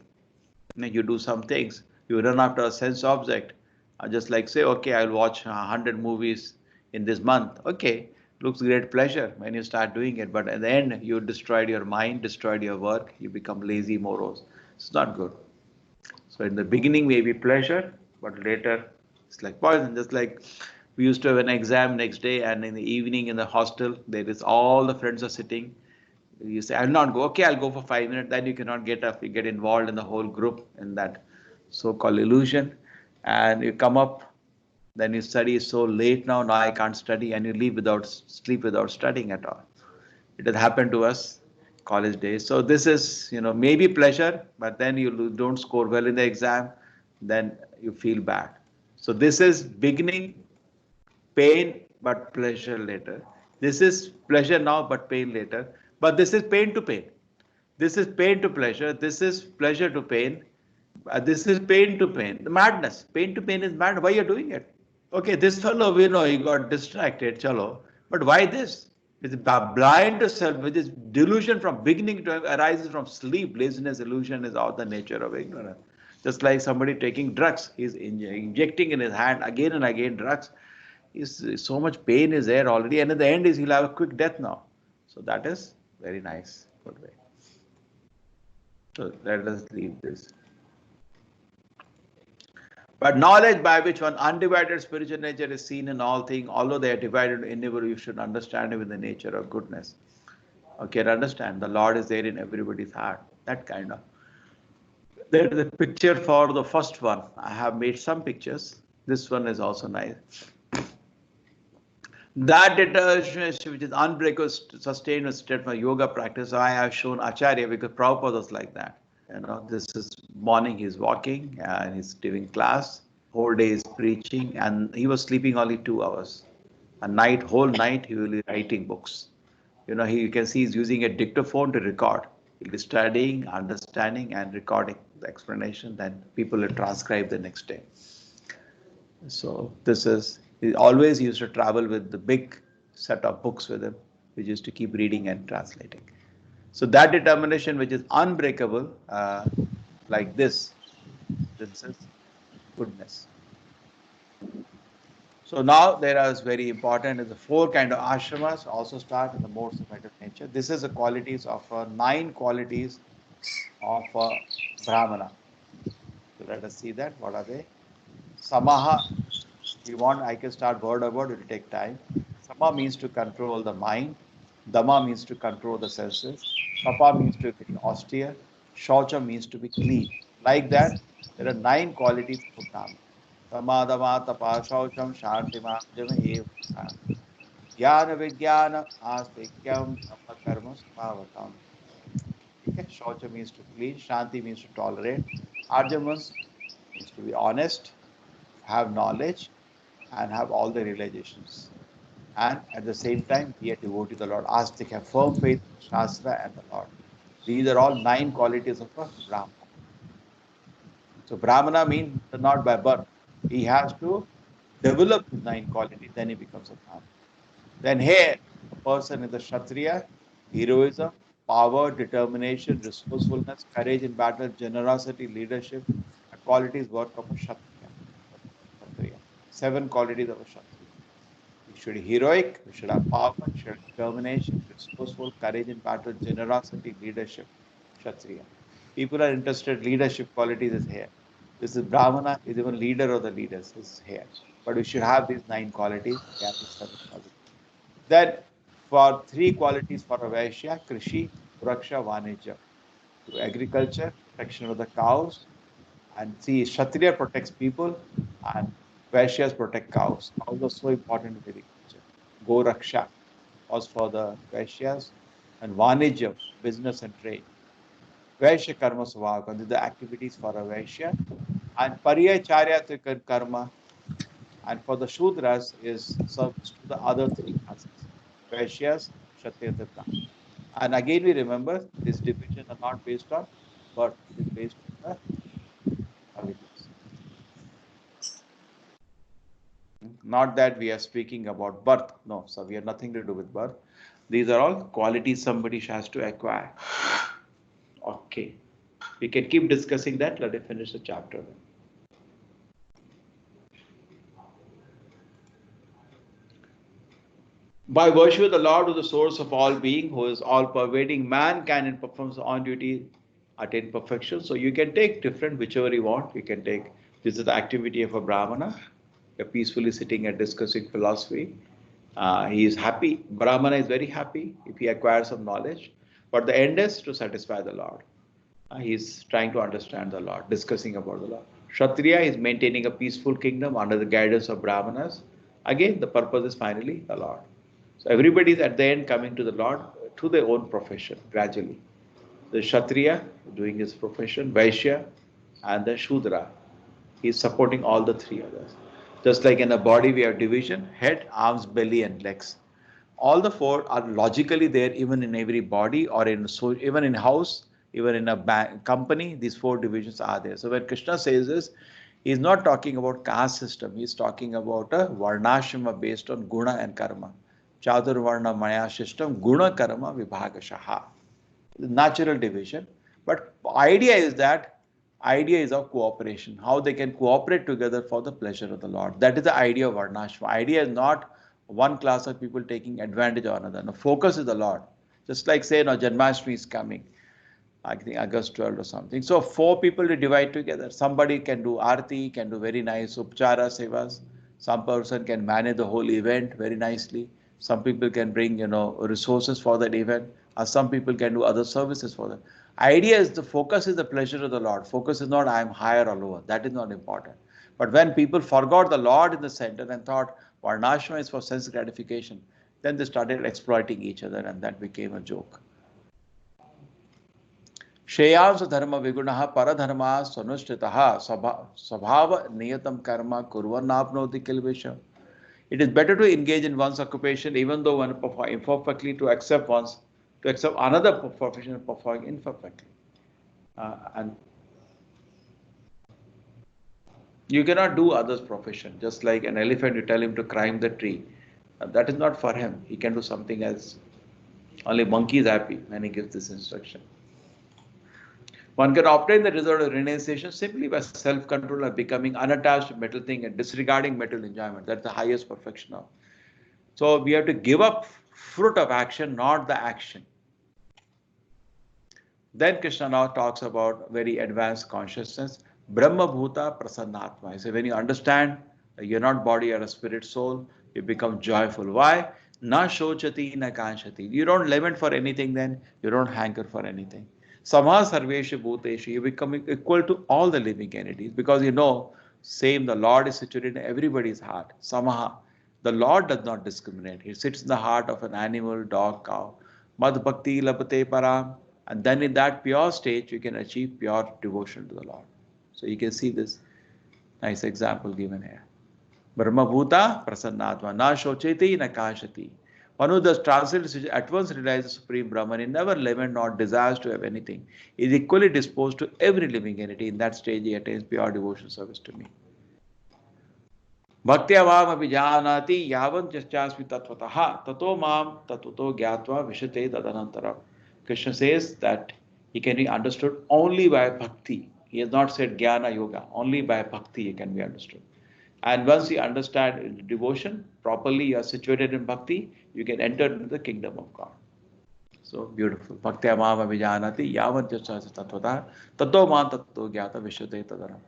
You do some things, you run after a sense object, just like say, okay, I'll watch 100 movies in this month. Okay, looks great pleasure when you start doing it, but at the end, you destroyed your mind, destroyed your work, you become lazy, morose. It's not good. So in the beginning, maybe pleasure, but later it's like poison. Just like we used to have an exam next day, and in the evening in the hostel, there is all the friends are sitting. You say, I'll not go. Okay, I'll go for 5 minutes. Then you cannot get up. You get involved in the whole group in that so-called illusion. And you come up, then you study so late now I can't study, and you leave without sleep without studying at all. It has happened to us, college days. So this is, maybe pleasure, but then you don't score well in the exam, then you feel bad. So this is beginning, pain, but pleasure later. This is pleasure now, but pain later. But this is pain to pain. This is pain to pleasure. This is pleasure to pain. This is pain to pain. The madness. Pain to pain is mad. Why are you doing it? Okay, this fellow, we know he got distracted, chalo. But why this? It's blind to self, which is delusion from beginning to end, arises from sleep. Laziness, illusion is all the nature of ignorance. Just like somebody taking drugs, he's injecting in his hand again and again drugs. So much pain is there already, and at the end he'll have a quick death now. So that is very nice. Good way. So let us leave this. But knowledge by which one undivided spiritual nature is seen in all things, although they are divided in endeavor, you should understand him in the nature of goodness. Okay, understand the Lord is there in everybody's heart. That kind of. There is a picture for the first one. I have made some pictures. This one is also nice. That determination which is unbreakable, sustained state for yoga practice, I have shown Acharya because Prabhupada was like that. This is morning he's walking and he's giving class, whole day is preaching, and he was sleeping only 2 hours. Whole night he will be writing books. You can see he's using a dictaphone to record. He'll be studying, understanding, and recording the explanation. Then people will transcribe the next day. So he always used to travel with the big set of books with him, which used to keep reading and translating. So that determination, which is unbreakable, like this is goodness. So now there is very important is the 4 kind of ashramas also start in the modes of better nature. This is the qualities of 9 qualities of Brahmana. So let us see that. What are they? Samaha. I can start word by word, it will take time. Sama means to control the mind. Dama means to control the senses. Tapa means to be austere. Shaucha means to be clean. Like that, there are 9 qualities of Brahmana. Samadama, tapa, shaucham, shantima, jama, jnana, vijnana, astikyam, karma, samavatam. Okay. Shaucha means to clean. Shanti means to tolerate. Arjamas means to be honest, have knowledge, and have all the realizations. And at the same time, be a devotee to the Lord. Astik, have firm faith in Shastra and the Lord. These are all 9 qualities of a Brahmana. So Brahmana means not by birth. He has to develop 9 qualities, then he becomes a Brahmana. Then here, a person is a Kshatriya, heroism, power, determination, resourcefulness, courage in battle, generosity, leadership, qualities work of a Kshatriya. 7 qualities of a Kshatriya. You should be heroic, you should have power, you should have determination, resourceful, courage in battle, generosity, leadership, Kshatriya. People are interested, leadership qualities is here. This is Brahmana, is even leader of the leaders, is here. But we should have these 9 qualities. Then, for 3 qualities for a Vaishya, Krishi, Suraksha, Vanijya. To agriculture, protection of the cows, and see, Kshatriya protects people, and Vaishyas protect cows. Cows are so important in agriculture. Go Raksha was for the Vaishyas, and Vanijya, business and trade. Vaishya Karma Svaka, these are the activities for a Vaishya. And Pariyacharya Karma, and for the Shudras is service to the other 3 classes. Vaishyas, Kshatriya, Brahmana. And again we remember, this division are not based on birth, it is based on the abilities. Not that we are speaking about birth. No, so we have nothing to do with birth. These are all qualities somebody has to acquire. Okay. We can keep discussing that. Let us finish the chapter. By virtue of the Lord, who is the source of all being, who is all pervading, man can in performance on duty attain perfection. So you can take different, whichever you want. You can take, this is the activity of a Brahmana. You're peacefully sitting and discussing philosophy. He is happy. Brahmana is very happy if he acquires some knowledge. But the end is to satisfy the Lord. He is trying to understand the Lord, discussing about the Lord. Kshatriya is maintaining a peaceful kingdom under the guidance of Brahmanas. Again, the purpose is finally the Lord. So everybody is at the end coming to the Lord through their own profession, gradually. The Kshatriya doing his profession, Vaishya, and the Shudra. He is supporting all the 3 others. Just like in a body, we have division, head, arms, belly, and legs. All the 4 are logically there, even in every body, or even in house, even in a company, these 4 divisions are there. So when Krishna says this, he is not talking about caste system. He is talking about a varnashrama based on guna and karma. Chaturvarna maya system, guna karma vibhagashaha. Natural division. But idea is of cooperation, how they can cooperate together for the pleasure of the Lord. That is the idea of Varnashram. Idea is not one class of people taking advantage of another. No, focus is the Lord. Just like say, Janmashtami is coming, I think August 12th or something. So 4 people to divide together. Somebody can do Aarti, can do very nice Upchara Sevas. Some person can manage the whole event very nicely. Some people can bring, resources for that event. Or some people can do other services for them. Idea is the focus is the pleasure of the Lord. Focus is not I am higher or lower. That is not important. But when people forgot the Lord in the center and thought Varnashrama is for sense gratification, then they started exploiting each other, and that became a joke. Shreyansa dharma vigunaha paradharma sanushtitaha sabhava niyatam karma kurvanapnoti kilvisham. It is better to engage in one's occupation even though one performs imperfectly to accept another profession performing imperfectly. And you cannot do others' profession. Just like an elephant, you tell him to climb the tree. That is not for him. He can do something else. Only monkey is happy when he gives this instruction. One can obtain the result of renunciation simply by self-control and becoming unattached to material thing and disregarding material enjoyment. That's the highest perfection of. So we have to give up fruit of action, not the action. Then Krishna now talks about very advanced consciousness. Brahma Bhuta Prasannatma. He says when you understand that you're not body, you're a spirit soul, you become joyful. Why? Na shochati na kanshati. You don't lament for anything then, you don't hanker for anything. Samha sarveshu bhuteshu. You become equal to all the living entities because you know, same, the Lord is situated in everybody's heart. Samaha. The Lord does not discriminate. He sits in the heart of an animal, dog, cow. Mad bhakti labate param. And then in that pure state, you can achieve pure devotion to the Lord. So you can see this nice example given here. Brahma Bhuta Prasannatma Na Shocheti Na Kashati. One who does translate at once realizes the Supreme Brahman. He never laments nor desires to have anything. He is equally disposed to every living entity. In that stage, he attains pure devotion service to me. Bhaktya vam abhijanati yavan jasyasmi tatvataha tato mam tatuto gyatva vishate tadanantaram. Krishna says that he can be understood only by bhakti. He has not said jnana yoga. Only by bhakti he can be understood. And once you understand devotion properly, you are situated in bhakti, you can enter into the kingdom of God. So beautiful. Bhaktya mam abhijanati yavan jasyasmi tatvataha tato mam tatuto gyatva vishate tadanantaram.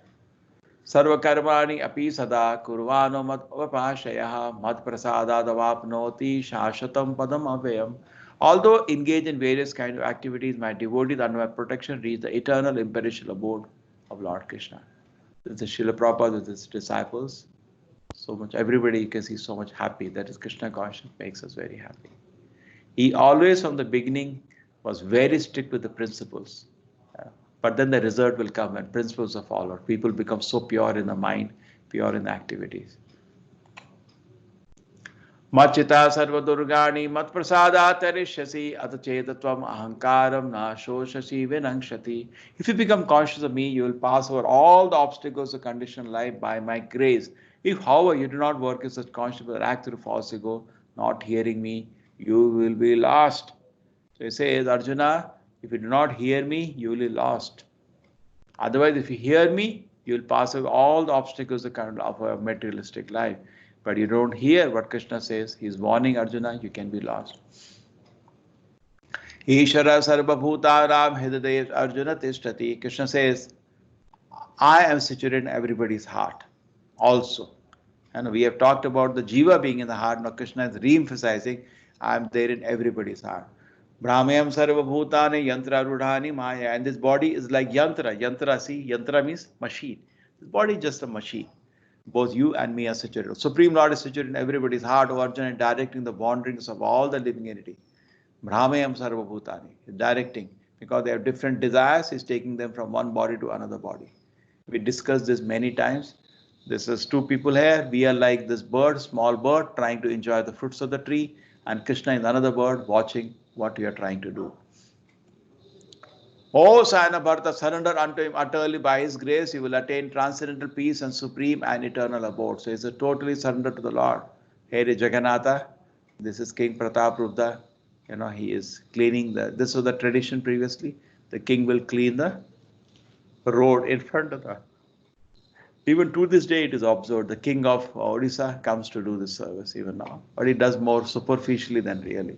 Sarvakarmani api sada kurvano mat avapashayah mat prasadadavapnoti shashatam padam avayam. Although engaged in various kinds of activities, my devotees under my protection reach the eternal imperishable abode of Lord Krishna. This is Srila Prabhupada with his disciples. So much, everybody you can see so much happy. That is Krishna consciousness makes us very happy. He always from the beginning was very strict with the principles. But then the result will come when principles are followed. People become so pure in the mind, pure in the activities. Machita sarva durgani mat prasada tarishyasi atachetatvam ahankaram na shoshasi vinangshati. If you become conscious of me, you will pass over all the obstacles of conditioned life by my grace. If, however, you do not work in such conscious but act through false ego, not hearing me, you will be lost. So he says, Arjuna, if you do not hear me, you will be lost. Otherwise, if you hear me, you will pass over all the obstacles of a materialistic life. But you don't hear what Krishna says. He is warning Arjuna, you can be lost. Ishara sarva bhutaram hridaya Arjuna tishtati. Krishna says, I am situated in everybody's heart also. And we have talked about the jiva being in the heart. Now Krishna is re-emphasizing, I am there in everybody's heart. Brahmayam sarva bhutani yantra rudhani maya. And this body is like yantra. Yantra, see, yantra means machine. This body is just a machine. Both you and me are situated. Supreme Lord is situated in everybody's heart, O Arjuna, and directing the wanderings of all the living entity. Brahmayam sarva bhutani. He's directing. Because they have different desires, he's taking them from one body to another body. We discussed this many times. This is two people here. We are like this bird, small bird, trying to enjoy the fruits of the tree. And Krishna is another bird watching what we are trying to do. O Sayana Bharata, surrender unto him utterly by his grace, you will attain transcendental peace and supreme and eternal abode. So it's a totally surrender to the Lord. Here is Jagannatha. This is King Pratap Rupda. You know, he is cleaning this was the tradition previously. The king will clean the road in front of the. Even to this day it is observed. The king of Odisha comes to do this service even now. But he does more superficially than really.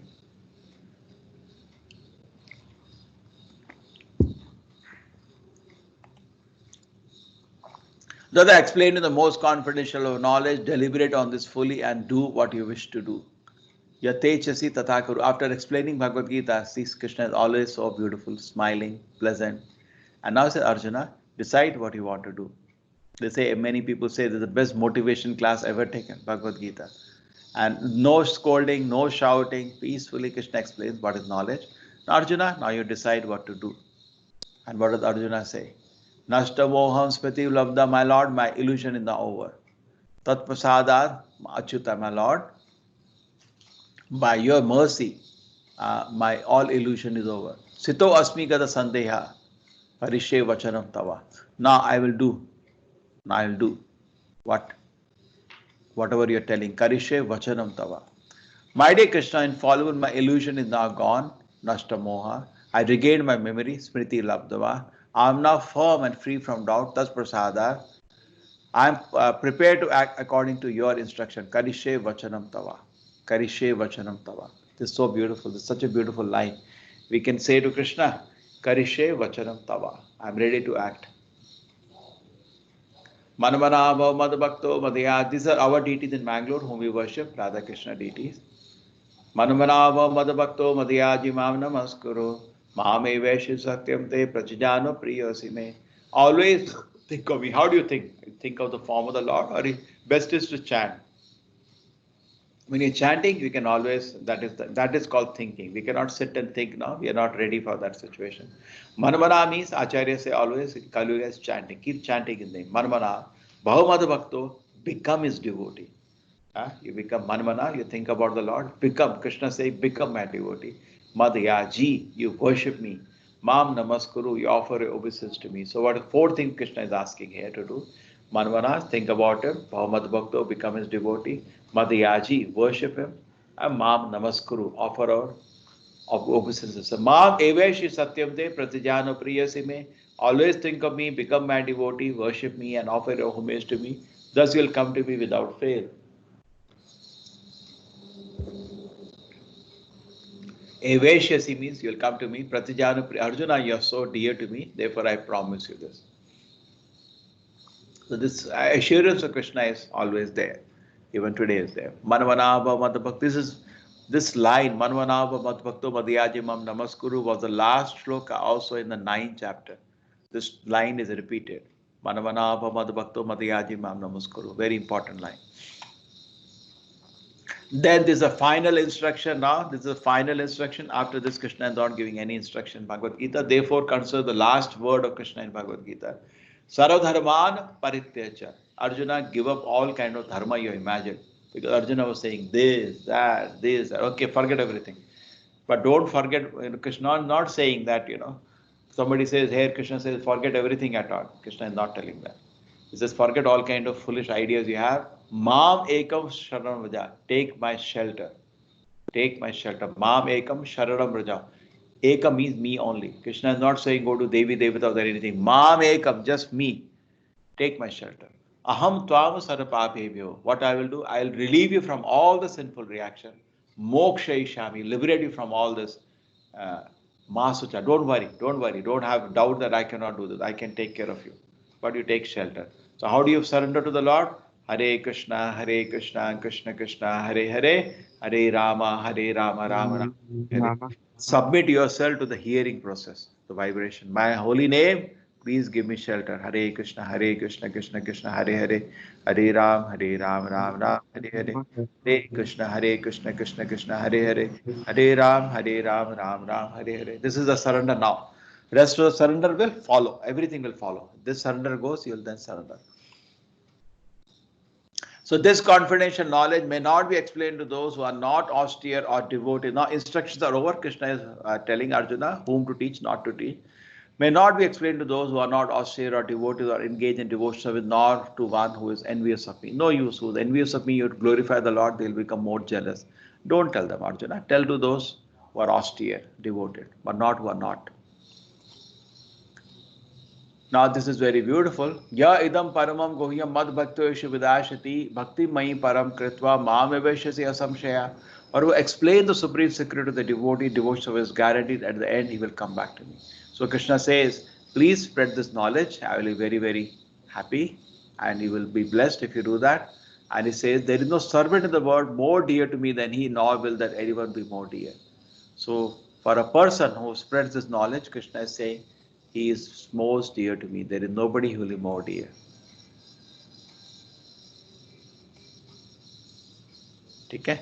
Thus I explain to the most confidential of knowledge, deliberate on this fully and do what you wish to do. Yatechasi tathakuru. After explaining Bhagavad Gita, sees Krishna is always so beautiful, smiling, pleasant. And now says Arjuna, decide what you want to do. They say, many people say this is the best motivation class ever taken, Bhagavad Gita. And no scolding, no shouting, peacefully Krishna explains what is knowledge. Now, Arjuna, now you decide what to do. And what does Arjuna say? Nashta moham smriti labda, my Lord, my illusion is now over. Tat prasadad, achyuta, my Lord, by your mercy, my all illusion is over. Sito asmi gata sandeha, parishe vachanam tava. Now I will do. Now I will do what? Whatever you are telling. Karishe vachanam tava. My dear Krishna, infallible, my illusion is now gone. Nashta moha. I regained my memory. Smriti labdava. I am now firm and free from doubt. Tas prasada. I am prepared to act according to your instruction. Karishe vachanam tava. Karishe vachanam tava. This is so beautiful. This is such a beautiful line. We can say to Krishna, Karishe vachanam tava. I am ready to act. Manamanava, Madhbhakto, Madhya. These are our deities in Bangalore whom we worship, Radha Krishna deities. Manamanava, Madhbhakto, Madhyaji Mam Namaskuru. Mahame Veshi Satyam Te Prachijano Priyasime. Always think of me. How do you think? You think of the form of the Lord, or best is to chant. When you're chanting, we can always, that is called thinking. We cannot sit and think now. We are not ready for that situation. Manamana means, Acharya say always, Kalyuga is chanting. Keep chanting in name. Manamana, Bhavamada Bhakto, become his devotee. You become Manamana, you think about the Lord. Become, Krishna say, become my devotee. Madhyaji, you worship me. Mam Namaskuru, you offer obeisance to me. So what the fourth thing Krishna is asking here to do? Manavana, think about him. Bhavamad Bhakto, become his devotee. Madhyaji, worship him. And Mam Namaskuru, offer our obeisances. So Mam Eveshi Satyam De Pratijano Priyasime. Always think of me, become my devotee, worship me, and offer your homage to me. Thus you will come to me without fail. Evashyasi means you will come to me. Pratijana Arjuna, you are so dear to me, therefore I promise you this. So this assurance of Krishna is always there. Even today is there. Manvanava Madhbhakti. This line, Manvanava Madhbhakto Madhyajimam Namaskuru, was the last shloka also in the 9th chapter. This line is repeated. Manvanava Madhbhakto Madhyajimam Namaskuru. Very important line. Then there's a final instruction now. This is a final instruction. After this, Krishna is not giving any instruction in Bhagavad Gita. Therefore, consider the last word of Krishna in Bhagavad Gita. Sarvadharman parityaja. Arjuna, give up all kind of dharma you imagine. Because Arjuna was saying this, that, this. Okay, forget everything. But don't forget, Krishna is not saying that, somebody says, here Krishna says, forget everything at all. Krishna is not telling that. He says, forget all kind of foolish ideas you have. Mam ekam sharanam vraja. Take my shelter. Take my shelter. Mam ekam sharanam vraja. Ekam means me only. Krishna is not saying go to Devi Devata or anything. Mam ekam, just me. Take my shelter. Aham tvam sarapabhebhyo. What I will do? I will relieve you from all the sinful reaction. Moksha ishami. Liberate you from all this. Masucha. Don't worry. Don't worry. Don't have doubt that I cannot do this. I can take care of you. But you take shelter. So how do you surrender to the Lord? Hare Krishna, Krishna Krishna, Hare Hare, Hare Rama, Rama Rama. Submit yourself to the hearing process, the vibration. My holy name, please give me shelter. Hare Krishna, Krishna Krishna, Hare Hare, Hare Ram, Ram Ram, Hare Hare. Hare Krishna, Krishna Krishna, Hare Hare, Hare Ram, Ram Ram, Hare Hare. This is the surrender now. Rest of the surrender will follow. Everything will follow. This surrender goes, you will then surrender. So this confidential knowledge may not be explained to those who are not austere or devoted. Now instructions are over. Krishna is telling Arjuna whom to teach, not to teach. May not be explained to those who are not austere or devoted or engaged in devotion service, nor to one who is envious of me. No use. Who is envious of me, you glorify the Lord, they will become more jealous. Don't tell them, Arjuna. Tell to those who are austere, devoted, but not who are not. Now this is very beautiful. Ya idam paramam gohyam mad bhakteshu vidashati bhakti mai param kritva mameveshasi asamshaya. Or who explain the supreme secret of the devotee, devotion of his guaranteed at the end he will come back to me. So Krishna says, please spread this knowledge. I will be very, very happy and you will be blessed if you do that. And he says, there is no servant in the world more dear to me than he, nor will that anyone be more dear. So for a person who spreads this knowledge, Krishna is saying, he is most dear to me. There is nobody who will be more dear. ठीक है.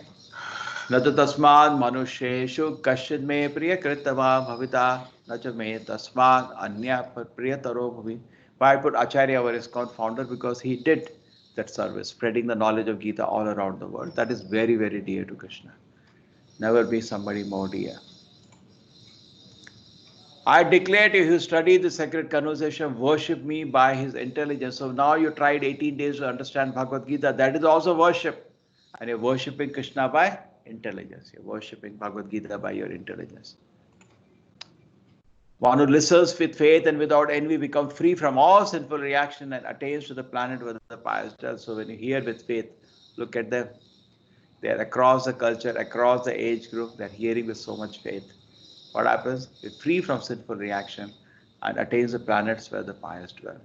न तो तस्माद मनुष्येषु कश्चित् मे प्रिय कृतवा भविता न च मे तस्माद अन्य प्रियतरो भुवि. Why I put Acharya our ISKCON founder? Because he did that service, spreading the knowledge of Gita all around the world. That is very, very dear to Krishna. Never be somebody more dear. I declare to you who study the sacred conversation, worship me by his intelligence. So now you tried 18 days to understand Bhagavad Gita. That is also worship. And you're worshipping Krishna by intelligence. You're worshipping Bhagavad Gita by your intelligence. One who listens with faith and without envy becomes free from all sinful reaction and attains to the planet where the pious dwell. So when you hear with faith, look at them. They're across the culture, across the age group. They're hearing with so much faith. What happens? You're free from sinful reaction and attains the planets where the pious dwell.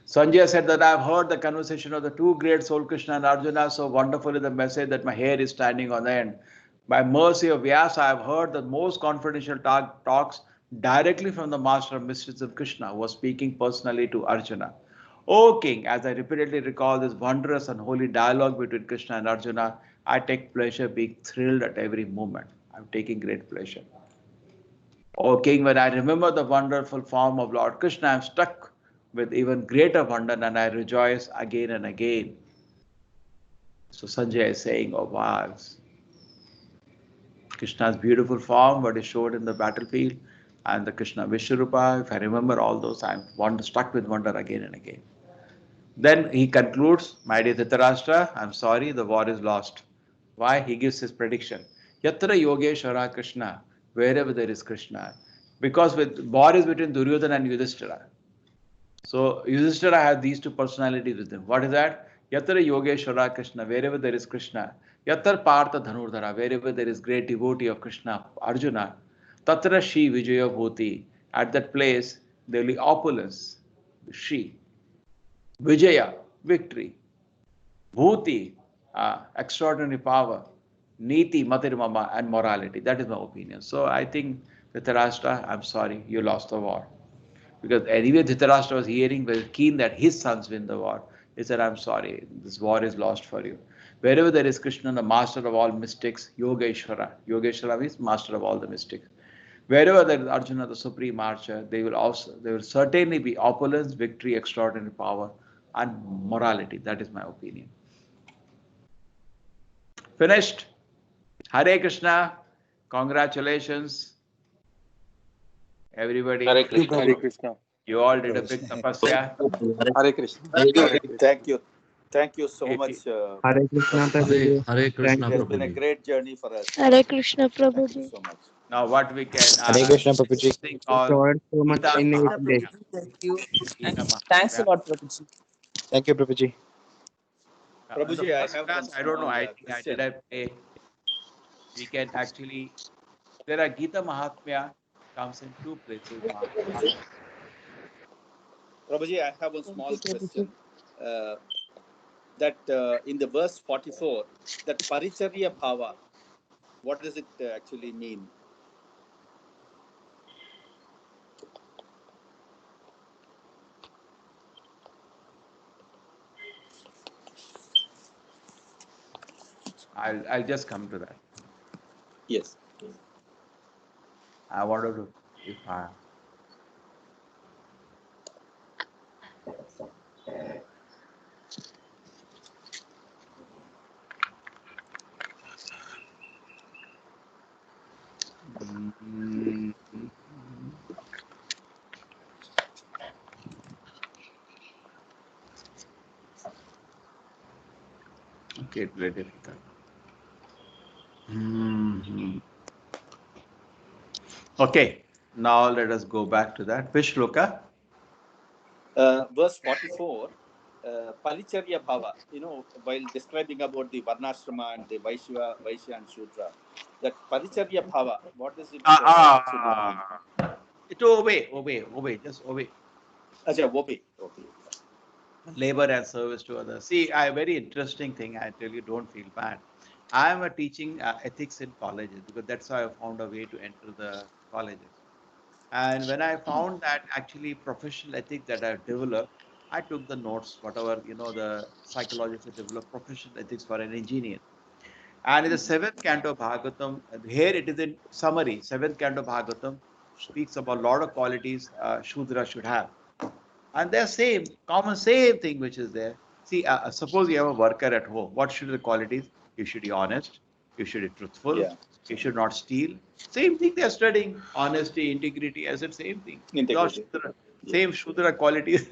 Sanjay said that I've heard the conversation of the two great souls, Krishna and Arjuna, so wonderful is the message that my hair is standing on end. By mercy of Vyasa, I have heard the most confidential talks directly from the master of mysticism, Krishna, who was speaking personally to Arjuna. O King, as I repeatedly recall this wondrous and holy dialogue between Krishna and Arjuna, I take pleasure being thrilled at every moment. I'm taking great pleasure. O King, when I remember the wonderful form of Lord Krishna, I am struck with even greater wonder and I rejoice again and again. So Sanjay is saying, oh wow, Krishna's beautiful form, what is showed in the battlefield, and the Krishna Vishwarupa, if I remember all those, I'm struck with wonder again and again. Then he concludes, my dear Dhritarashtra, I'm sorry, the war is lost. Why? He gives his prediction. Yatra Yogeshwara Krishna, wherever there is Krishna. Because war is between Duryodhana and Yudhishthira. So Yudhishthira has these two personalities with him. What is that? Yatra Yogeshwara Krishna, wherever there is Krishna. Yatar Partha Dhanurdhara, wherever there is great devotee of Krishna, Arjuna. Tatra Shri Vijaya Bhuti. At that place, there will be opulence, Shri. Vijaya, victory. Bhuti, extraordinary power. Niti, Matirimama, and morality. That is my opinion. So I think, Dhritarashtra, I'm sorry, you lost the war. Because anyway, Dhritarashtra was hearing very keen that his sons win the war. He said, I'm sorry, this war is lost for you. Wherever there is Krishna, the master of all mystics, Yogeshwara. Yogeshwara means master of all the mystics. Wherever there is Arjuna, the supreme archer, there will certainly be opulence, victory, extraordinary power, and morality. That is my opinion. Finished. Hare Krishna. Congratulations. Everybody. Hare Krishna. Hare Krishna. You all did a big tapasya. Hare Krishna. Thank you so much. Hare Krishna, Prabhuji. Hare Krishna, It has Prabhuji. been a great journey for us. Hare Krishna, Thank you Prabhuji. so much. Now what we can Hare Krishna, Prabhuji. think You on covered so much Gita in 18 Mahatmya. days. Thank you. Gita Thanks a Mahatmya. lot, Prabhuji. Thank you, Prabhuji. In the Prabhuji, I first have class, one I don't know, small I think question. I play. We can actually, there are Gita Mahatmya comes in two places. Prabhuji, I have one small question. That in the verse 44, that Paricharya Bhava, what does it actually mean? I'll just come to that. Yes. I wanted to, if I. Okay, it's very difficult. Okay, now let us go back to that. Which shloka? Verse 44, Paricharya Bhava, while describing about the Varnashrama and the Vaishya and Shudra, that Paricharya Bhava, what does it actually mean? To obey, just obey. Acha, obey. Labor and service to others. See, a very interesting thing, I tell you, don't feel bad. I am teaching ethics in colleges because that's how I found a way to enter the colleges. And when I found that actually professional ethics that I've developed, I took the notes, whatever, the psychologists have developed professional ethics for an engineer. And in the seventh canto of Bhagavatam, here it is in summary, seventh canto of Bhagavatam speaks about a lot of qualities Shudra should have. And they're same thing which is there. See, suppose you have a worker at home. What should be the qualities? You should be honest. You should be truthful. Yeah. You should not steal. Same thing they're studying. Honesty, integrity. I said same thing. Integrity. Same Shudra qualities.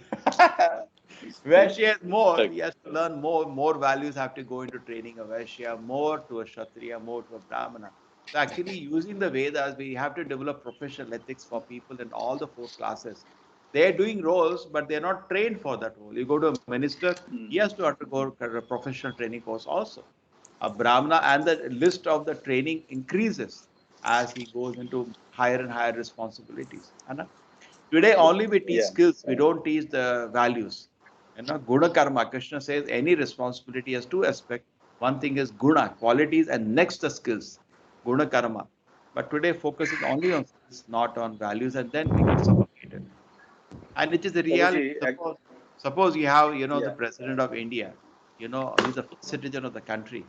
Vaishya has more. He has to learn more. More values have to go into training a Vaishya, more to a Kshatriya, more to a Brahmana. So actually using the Vedas, we have to develop professional ethics for people in all the 4 classes. They're doing roles, but they're not trained for that role. You go to a minister, he has to undergo a professional training course also. A Brahmana, and the list of the training increases as he goes into higher and higher responsibilities. Today only we teach skills, we don't teach the values. Guna karma, Krishna says any responsibility has 2 aspects. One thing is guna, qualities, and next the skills, guna karma. But today focus is only on skills, not on values, and then we get suffocated. And it is the reality. Suppose you have, the president of India, he's the first citizen of the country.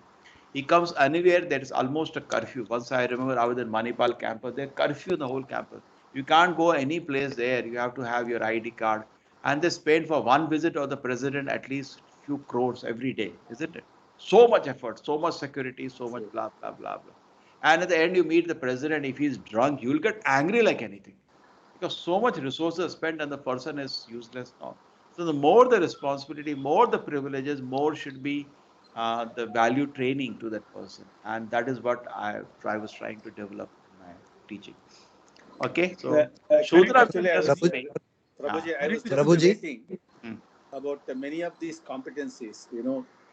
He comes anywhere, there is almost a curfew. Once I remember I was in Manipal campus, there curfew the whole campus. You can't go any place there. You have to have your ID card. And they spend for one visit of the president at least few crores every day, isn't it? So much effort, so much security, so much blah, blah, blah, blah. And at the end, you meet the president. If he's drunk, you'll get angry like anything. Because so much resources spent and the person is useless now. So the more the responsibility, more the privileges, more should be the value training to that person. And that is what I was trying to develop in my teaching. Okay, so Shudra actually, I was waiting about many of these competencies.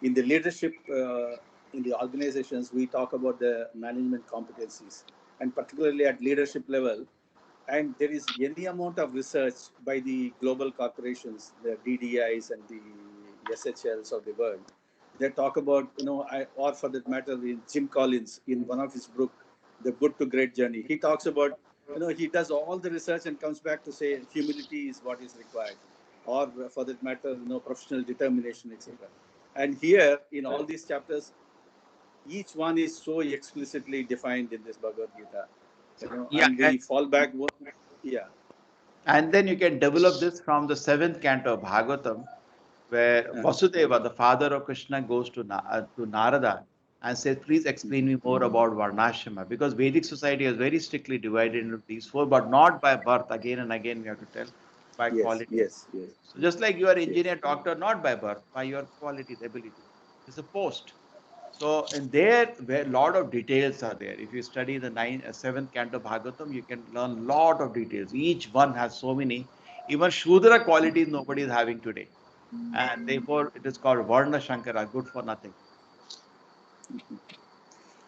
In the leadership, in the organizations, we talk about the management competencies, and particularly at leadership level. And there is any amount of research by the global corporations, the DDIs and the SHLs of the world. They talk about, or for that matter, in Jim Collins, in one of his books, The Good to Great Journey, he talks about, he does all the research and comes back to say humility is what is required, or for that matter, professional determination, etc. And here, in all these chapters, each one is so explicitly defined in this Bhagavad Gita. And we fall back. And then you can develop this from the 7th canto of Bhagavatam, where Vasudeva, the father of Krishna, goes to Narada and says, please explain me more about Varnashrama, because Vedic society is very strictly divided into these 4, but not by birth. Again and again, we have to tell, by quality. Yes. So just like you are engineer, doctor, not by birth, by your qualities, ability. It's a post. So in there, where a lot of details are there. If you study the 7th canto Bhagavatam, you can learn a lot of details. Each one has so many. Even Shudra qualities nobody is having today. And therefore, it is called Varna Shankara, good for nothing.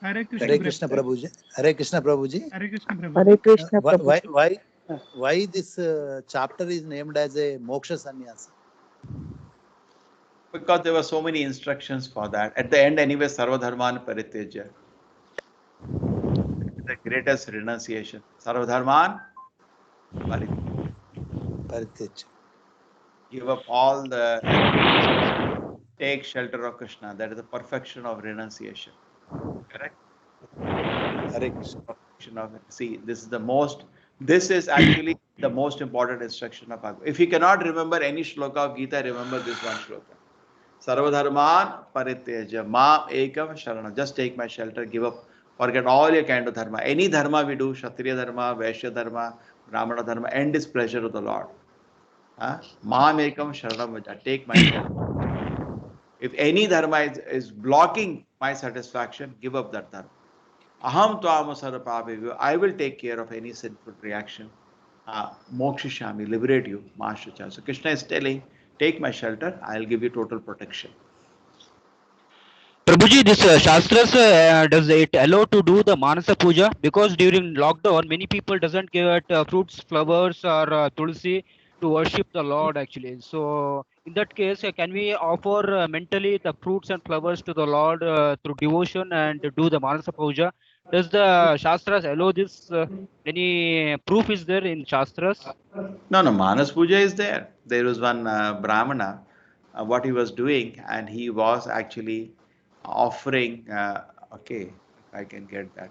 Hare Krishna Prabhuji. Hare Krishna Prabhuji. Hare Krishna Prabhuji. Hare Krishna Prabhuji. Why this chapter is named as a Moksha Sannyasa? Because there were so many instructions for that. At the end, anyway, Sarvadharman Parityaja. The greatest renunciation. Sarvadharman Parityaja. Give up all the, take shelter of Krishna. That is the perfection of renunciation. Correct? Hare Krishna. See, this is actually the most important instruction of Bhagavad. If you cannot remember any shloka of Gita, remember this one shloka. Sarvadharman parityaja mam ekam sharana. Just take my shelter, give up, forget all your kind of dharma. Any dharma we do, Kshatriya dharma, Vaishya dharma, Brahmana dharma, end is pleasure of the Lord. Mam ekam sharanam vaja. Take my shelter. If any dharma is blocking my satisfaction, give up that dharma. Aham tvam sarapabhivyo. I will take care of any sinful reaction. Mokshishami, liberate you. Mahashucha. So Krishna is telling, take my shelter, I'll give you total protection. Prabhuji, this Shastras, does it allow to do the Manasa Puja? Because during lockdown, many people doesn't get fruits, flowers or tulsi to worship the Lord actually. So in that case, can we offer mentally the fruits and flowers to the Lord through devotion and do the Manasa Puja? Does the Shastras allow this? Any proof is there in Shastras? No, no, Manas Puja is there. There was one Brahmana, what he was doing, and he was actually offering, okay, if I can get that.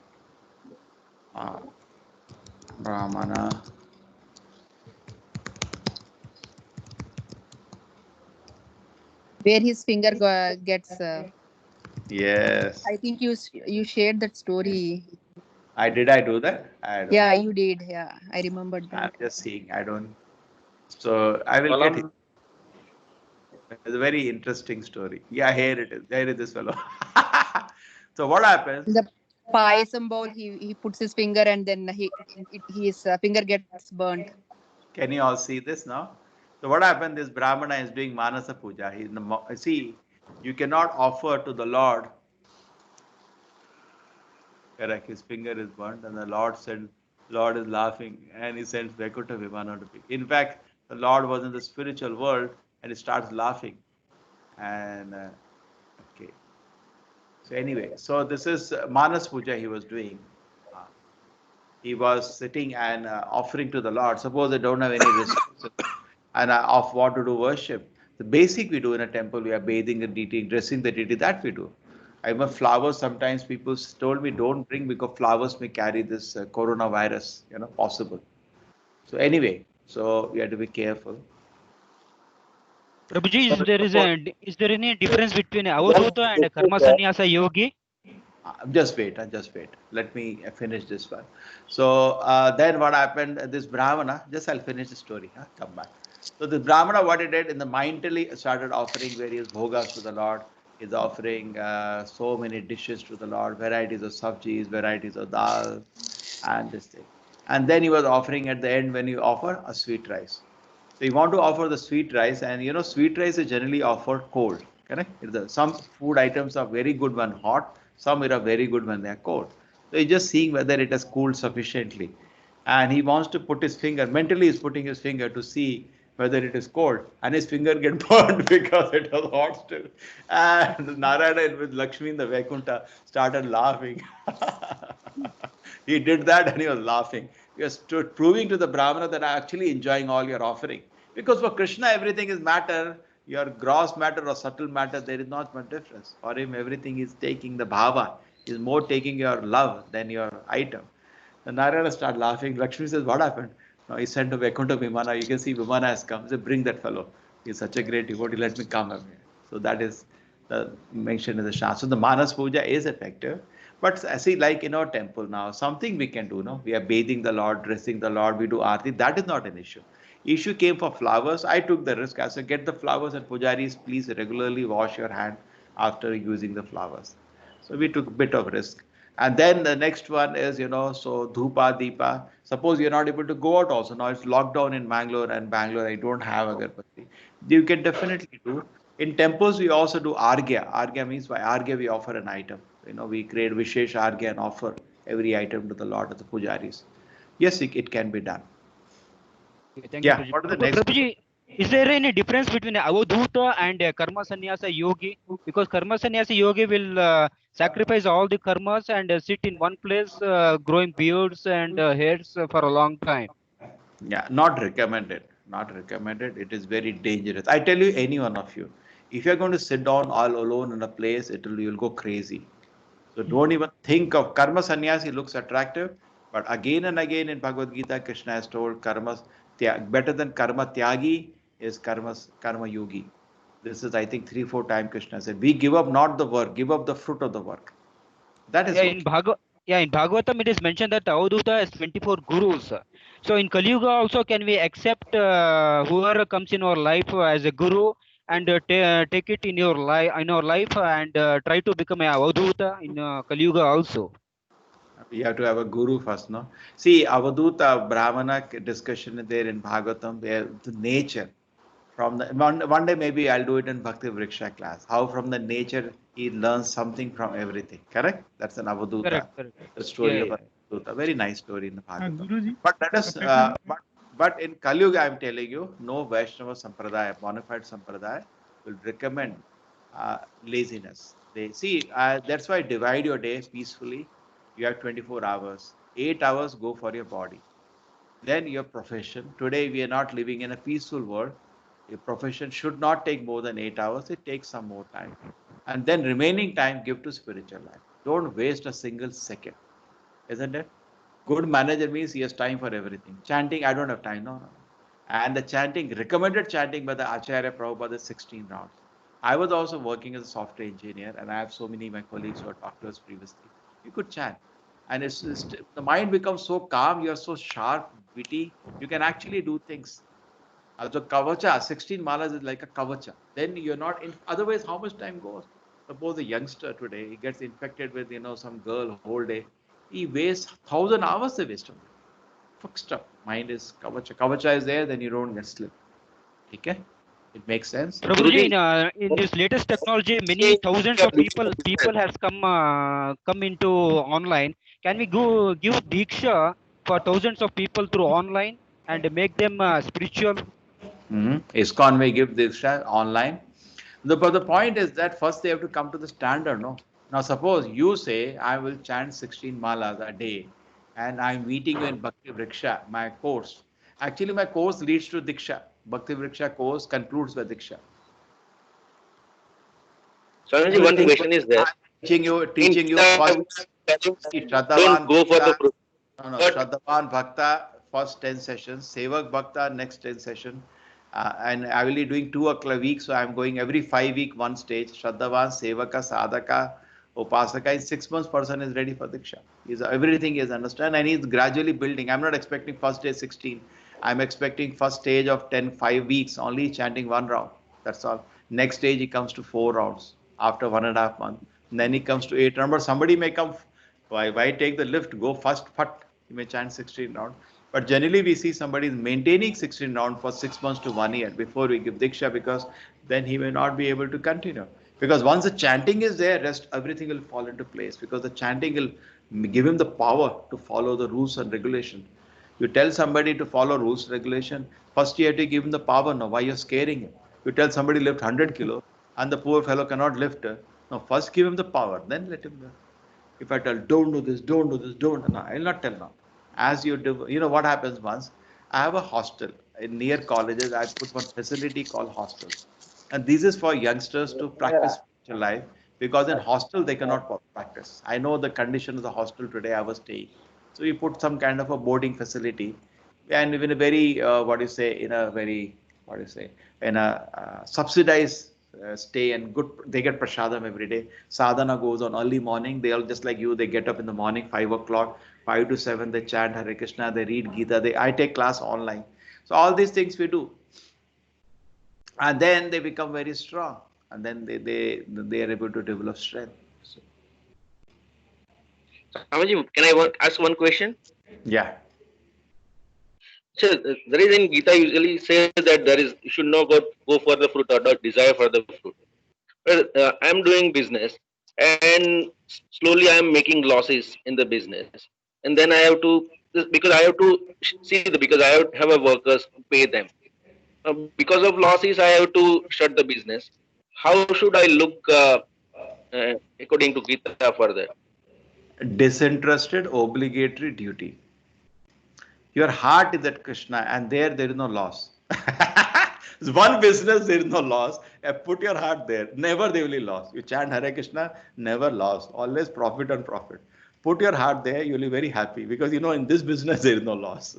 Brahmana. Where his finger gets. Yes. I think you shared that story. I do that? I don't. Yeah, you did. Yeah, I remembered I'm that. just seeing. I don't. So I will get it. It's a very interesting story. Yeah, here it is. There is this fellow. So what happens? In the payasam bowl, he puts his finger and then his finger gets burnt. Can you all see this now? So what happened? This Brahmana is doing Manasa Puja. See, you cannot offer to the Lord. Correct. His finger is burnt, and the Lord is laughing, and he sends Vaikuntha Vimana to pick. In fact, the Lord was in the spiritual world, and he starts laughing. And okay. So anyway, so this is Manas Puja he was doing. He was sitting and offering to the Lord. Suppose they don't have any resources and of what to do worship. The basic we do in a temple, we are bathing the deity, dressing the deity, that we do. I have flowers. Sometimes people told me don't bring because flowers may carry this coronavirus, possible. So anyway, so we have to be careful. Prabhuji, is there any difference between Avadhuta and Karma Sannyasa Yogi? Just wait. Let me finish this one. So then what happened? This Brahmana, I'll finish the story. Come back. So this Brahmana, what he did in the mindfully started offering various bhogas to the Lord. He's offering so many dishes to the Lord, varieties of sabjis, varieties of dal, and this thing. And then he was offering at the end when you offer a sweet rice. So you want to offer the sweet rice, and sweet rice is generally offered cold. Correct? Some food items are very good when hot, some are very good when they are cold. So he's just seeing whether it has cooled sufficiently. And he wants to put his finger, mentally he's putting his finger to see whether it is cold. And his finger get burned because it was hot still. And Narayana with Lakshmi in the Vaikuntha started laughing. He did that and he was laughing. He was proving to the Brahmana that I'm actually enjoying all your offering. Because for Krishna, everything is matter. Your gross matter or subtle matter, there is not much difference. For him, everything is taking the bhava. Is more taking your love than your item. And Narayana started laughing. Lakshmi says, what happened? No, he sent to Vaikuntha Vimana. You can see Vimana has come. He said, bring that fellow. He's such a great devotee. Let me come here. So that is mentioned in the Shastra. So the Manas Puja is effective. But I see, like in our temple now, something we can do. No, we are bathing the Lord, dressing the Lord. We do aarti. That is not an issue. Issue came for flowers. I took the risk. I said, get the flowers, and pujaris, please regularly wash your hand after using the flowers. So we took a bit of risk. And then the next one is, so Dhupa, Deepa. Suppose you're not able to go out also. Now it's lockdown in Bangalore, and Bangalore, I don't have agarbatti. You can definitely do. In temples, we also do Argya. Argya means by Argya, we offer an item. We create Vishesh Argya and offer every item to the Lord of the pujaris. Yes, it can be done. Okay, thank you, What are the next? Prabhuji, is there any difference between Avadhuta and Karma Sannyasa Yogi? Because Karma Sannyasa Yogi will sacrifice all the karmas and sit in one place, growing beards and hairs for a long time. Yeah, not recommended. Not recommended. It is very dangerous. I tell you, any one of you, if you're going to sit down all alone in a place, you'll go crazy. So don't even think of karma sannyasi. Looks attractive, but again and again in Bhagavad Gita, Krishna has told better than karma tyagi is karma yogi. This is, I think, 3-4 times Krishna said, we give up not the work, give up the fruit of the work. That is in Bhagavatam it is mentioned that Avadhuta has 24 gurus. So in Kali Yuga also, can we accept whoever comes in our life as a guru and take it in our life and try to become a Avadhuta in Kali Yuga also? You have to have a guru first, no? See, Avadhuta Brahmana discussion there in Bhagavatam, where the nature from the one day maybe I'll do it in Bhakti Vriksha class. How from the nature he learns something from everything. Correct? That's an Avadhuta. Correct. The story of Avadhuta. Very nice story in the Bhagavatam. Guruji, But let us But in Kali Yuga, I'm telling you, no Vaishnava Sampradaya, bona fide Sampradaya will recommend laziness. They see, that's why divide your day peacefully. You have 24 hours. 8 hours go for your body. Then your profession. Today we are not living in a peaceful world. Your profession should not take more than 8 hours. It takes some more time. And then remaining time give to spiritual life. Don't waste a single second. Isn't it? Good manager means he has time for everything. Chanting, I don't have time. No. And the chanting, recommended chanting by the Acharya Prabhupada is 16 rounds. I was also working as a software engineer, and I have so many of my colleagues who are doctors previously. You could chant. And the mind becomes so calm, you are so sharp, witty, you can actually do things. Also, kavacha, 16 malas is like a kavacha. Then you're not in, otherwise, how much time goes? Suppose a youngster today, he gets infected with, some girl whole day. He wastes 1,000 hours they waste on it. Fixed up. Mind is kavacha. Kavacha is there, then you don't get slip. Okay? It makes sense. Prabhuji, in this latest technology, many thousands of people has come into online. Can we give Diksha for thousands of people through online and make them spiritual? ISKCON may give Diksha online. But the point is that first they have to come to the standard, no? Now suppose you say, I will chant 16 malas a day and I'm meeting you in Bhakti Vriksha, my course. Actually, my course leads to Diksha. Bhakti Vriksha course concludes with Diksha. Swamiji, one question is there. Teaching you first. Don't go for the fruit. No, Shraddhavan Bhakta, first 10 sessions. Sevak Bhakta, next 10 sessions. And I will be doing 2 a week, so I'm going every 5 weeks, one stage. Shraddhavan, Sevaka, Sadhaka, Upasaka. In 6 months, person is ready for Diksha. Everything is understood and he's gradually building. I'm not expecting first day 16. I'm expecting first stage of 5 weeks, only chanting 1 round. That's all. Next stage, he comes to 4 rounds after 1.5 months. And then he comes to 8 rounds. But somebody may come, why take the lift? Go first, he may chant 16 rounds. But generally, we see somebody is maintaining 16 rounds for 6 months to 1 year before we give Diksha, because then he may not be able to continue. Because once the chanting is there, rest everything will fall into place, because the chanting will give him the power to follow the rules and regulation. You tell somebody to follow rules, regulation, first you have to give him the power. Now, why you're scaring him? You tell somebody lift 100 kilo and the poor fellow cannot lift. Now, first give him the power, then let him lift. If I tell, don't do this, don't do this, don't, no, I will not tell now. As you do, what happens once? I have a hostel in near colleges. I put one facility called hostels. And this is for youngsters to practice spiritual life, because in hostel they cannot practice. I know the condition of the hostel today I was staying. So we put some kind of a boarding facility, and in a very, in a subsidized stay and good, they get prasadam every day. Sadhana goes on early morning. They all just like you, they get up in the morning, 5 o'clock, 5 to 7, they chant Hare Krishna, they read Gita, I take class online. So all these things we do. And then they become very strong. And then they are able to develop strength. So. Swamiji, can I ask one question? Yeah. So the reason Gita usually says that you should not go for the fruit or not desire for the fruit. But I'm doing business and slowly I'm making losses in the business. And then I have to, because I have to because I have a workers to pay them. Because of losses, I have to shut the business. How should I look according to Gita further? Disinterested, obligatory duty. Your heart is at Krishna, and there is no loss. One business, there is no loss. Put your heart there. Never there will be loss. You chant Hare Krishna, never loss. Always profit on profit. Put your heart there, you will be very happy, because in this business there is no loss.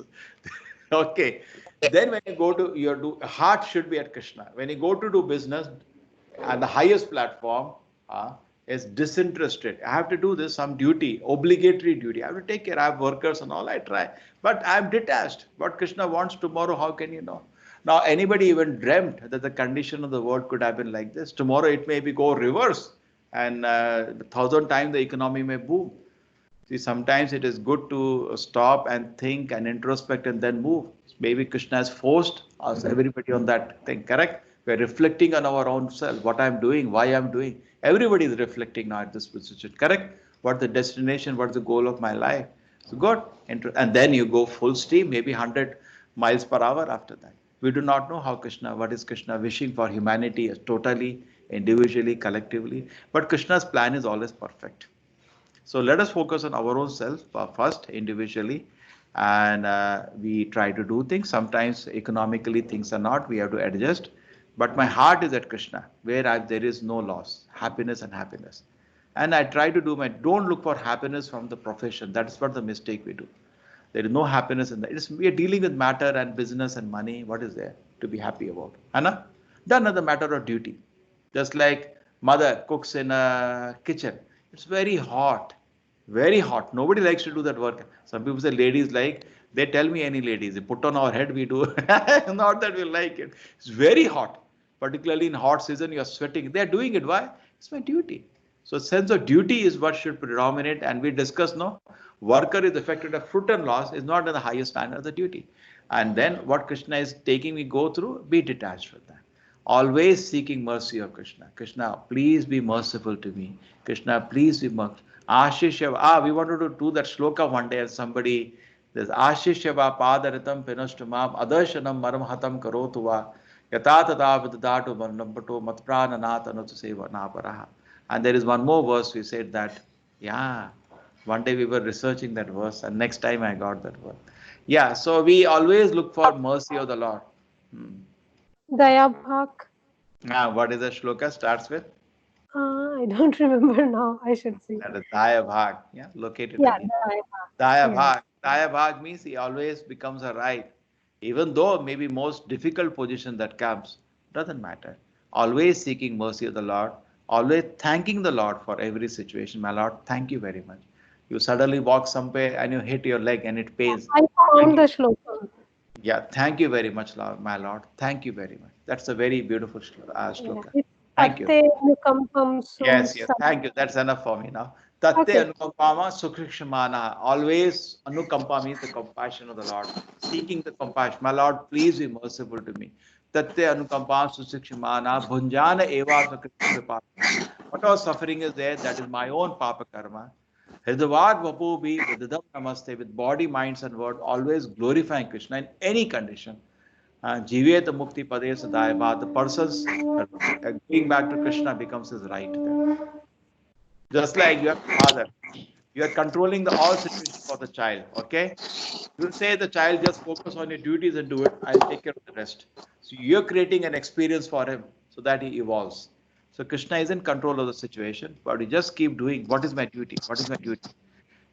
Okay. Then when you go to your heart should be at Krishna. When you go to do business, and the highest platform is disinterested. I have to do this, some duty, obligatory duty. I have to take care. I have workers and all. I try, but I am detached. What Krishna wants tomorrow, how can you know? Now, anybody even dreamt that the condition of the world could have been like this? Tomorrow it may go reverse, and 1,000 times the economy may boom. See, sometimes it is good to stop and think and introspect and then move. Maybe Krishna has forced us, everybody, on that thing, correct? We're reflecting on our own self, what I'm doing, why I'm doing. Everybody is reflecting now at this position, correct? What's the destination? What's the goal of my life? So good. And then you go full steam, maybe 100 miles per hour after that. We do not know how Krishna, what is Krishna wishing for humanity totally, individually, collectively. But Krishna's plan is always perfect. So let us focus on our own self first, individually, and we try to do things. Sometimes economically things are not, we have to adjust. But my heart is at Krishna, where there is no loss, happiness and happiness. And I try to do don't look for happiness from the profession. That's what the mistake we do. There is no happiness in that. We are dealing with matter and business and money. What is there to be happy about? Anna? Done as a matter of duty. Just like mother cooks in a kitchen. It's very hot. Very hot. Nobody likes to do that work. Some people say ladies like, they tell me any ladies, they put on our head, we do. Not that we like it. It's very hot. Particularly in hot season, you're sweating. They're doing it. Why? It's my duty. So sense of duty is what should predominate. And we discuss, no, worker is affected of fruit and loss is not in the highest standard of the duty. And then what Krishna is taking me go through, be detached from that. Always seeking mercy of Krishna. Krishna, please be merciful to me. Krishna, please be merciful. Ashishya, we wanted to do that shloka one day and somebody, there's Ashishya padaritam pinashtumam adarshanam maramhatam karotuva yatatata vidadatu vannampato matprananatanatu seva naparaha. And there is one more verse we said that, yeah, one day we were researching that verse and next time I got that verse. Yeah, so we always look for mercy of the Lord. Daya Bhag. What is the shloka starts with? I don't remember now. I should see. That is Daya Bhag. Yeah, locate it Yeah, again. Daya Daya Bhag. Daya Bhag means he always becomes a right. Even though maybe most difficult position that comes, doesn't matter. Always seeking mercy of the Lord. Always thanking the Lord for every situation. My Lord, thank you very much. You suddenly walk somewhere and you hit your leg and it pains. I found the shloka. Yeah, thank you very much, Lord, my Lord. Thank you very much. That's a very beautiful shloka. Yeah, Thank you. Yes, yes. Thank you. That's enough for me now. Tatte anukampama sukrikshamana. Always anukampa means the compassion of the Lord. Seeking the compassion. My Lord, please be merciful to me. Tatte anukampa sukshikshamana bhunjana eva sukrikshamana. Whatever suffering is there, that is my own papa karma. Hridavad vapu bhi vidadam namaste, with body, minds and word, always glorifying Krishna in any condition. Jivet mukti pade sadayava. The person's going back to Krishna becomes his right there. Just like your father, you are controlling the all situations for the child. Okay, you say the child just focus on your duties and do it. I'll take care of the rest. So you're creating an experience for him so that he evolves. So Krishna is in control of the situation, but you just keep doing what is my duty? What is my duty?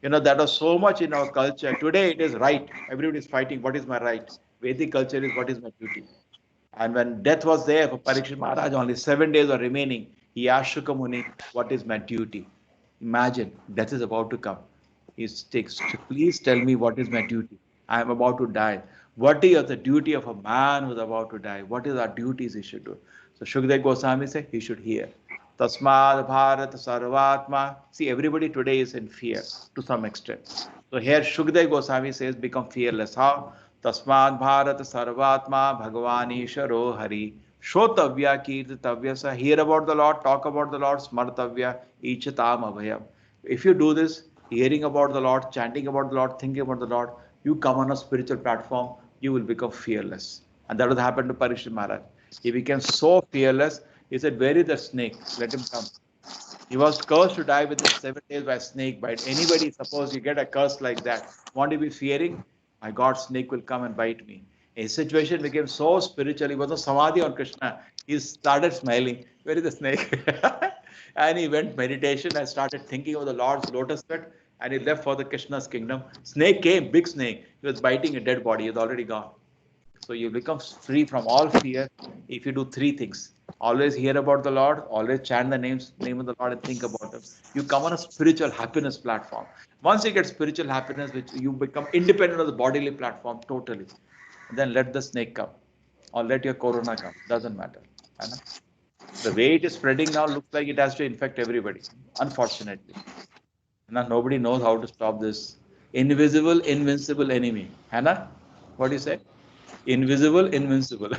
You know, that was so much in our culture. Today it is right. Everybody is fighting. What is my right? Vedic culture is what is my duty? And when death was there for Parikshit Maharaj, only 7 days were remaining. He asked Shuka Muni, what is my duty? Imagine, death is about to come. He takes, please tell me what is my duty. I am about to die. What is the duty of a man who is about to die? What is our duties he should do? So Shukdev Goswami said he should hear. Tasmad Bharat Sarvatma. See, everybody today is in fear to some extent. So here Shukdev Goswami says, become fearless. How? Tasmad Bharat Sarvatma Bhagavani Sharo Hari. Shotavya Kirtavya. Hear about the Lord, talk about the Lord, Smartavya, Ichatam Abhayam. If you do this, hearing about the Lord, chanting about the Lord, thinking about the Lord, you come on a spiritual platform, you will become fearless. And that was happened to Parikshit Maharaj. He became so fearless. He said, where is the snake? Let him come. He was cursed to die within 7 days by a snake bite. Anybody, suppose you get a curse like that, want to be fearing? My God, snake will come and bite me. His situation became so spiritual. He was a samadhi on Krishna. He started smiling. Where is the snake? And he went meditation and started thinking of the Lord's lotus feet. And he left for the Krishna's kingdom. Snake came, big snake. He was biting a dead body. He was already gone. So you become free from all fear if you do 3 things. Always hear about the Lord, always chant the name of the Lord and think about Him. You come on a spiritual happiness platform. Once you get spiritual happiness, which you become independent of the bodily platform totally. Then let the snake come or let your corona come. Doesn't matter. The way it is spreading now looks like it has to infect everybody, unfortunately. Nobody knows how to stop this invisible, invincible enemy. Hannah, what do you say? Invisible, invincible.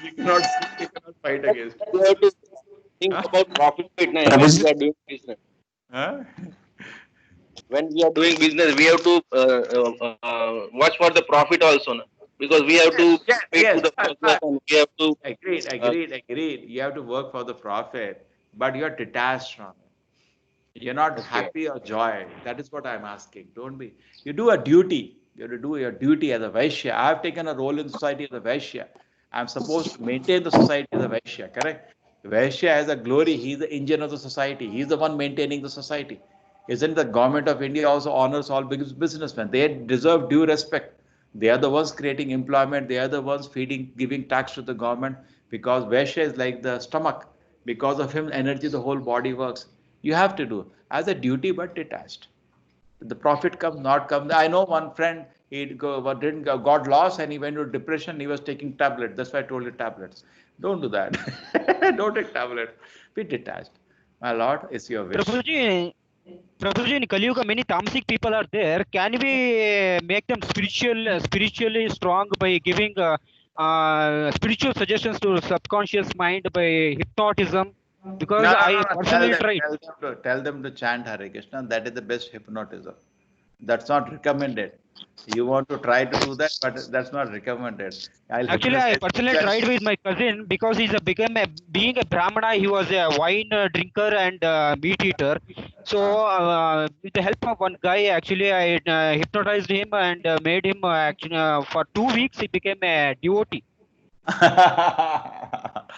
You cannot fight against. You have to think about profit right now. You are doing business. Huh? when we are doing business, we have to watch for the profit also, no? Because we have to Yes, pay to yes. the workers and we have to. Agreed. You have to work for the profit, but you're detached from it. You're not Okay. happy or joy. That is what I'm asking. Don't be. You do a duty. You have to do your duty as a Vaishya. I have taken a role in society as a Vaishya. I'm supposed to maintain the society as a Vaishya, correct? Vaishya has a glory. He's the engine of the society. He's the one maintaining the society. Isn't the government of India also honors all businessmen? They deserve due respect. They are the ones creating employment. They are the ones feeding, giving tax to the government because Vaishya is like the stomach. Because of him, energy, the whole body works. You have to do as a duty, but detached. The profit comes, not come. I know one friend, didn't got lost and he went into depression. He was taking tablets. That's why I told you tablets. Don't do that. Don't take tablets. Be detached. My Lord, it's your wish. Prabhuji, in Kali Yuga, many tamasic people are there. Can we make them spiritually strong by giving spiritual suggestions to subconscious mind by hypnotism? Because I personally tried. Tell them to chant Hare Krishna. That is the best hypnotism. That's not recommended. You want to try to do that, but that's not recommended. Actually, I personally tried with my cousin because being a Brahmana, he was a wine drinker and meat eater. So, with the help of one guy, actually, I hypnotized him and made him for 2 weeks, he became a devotee.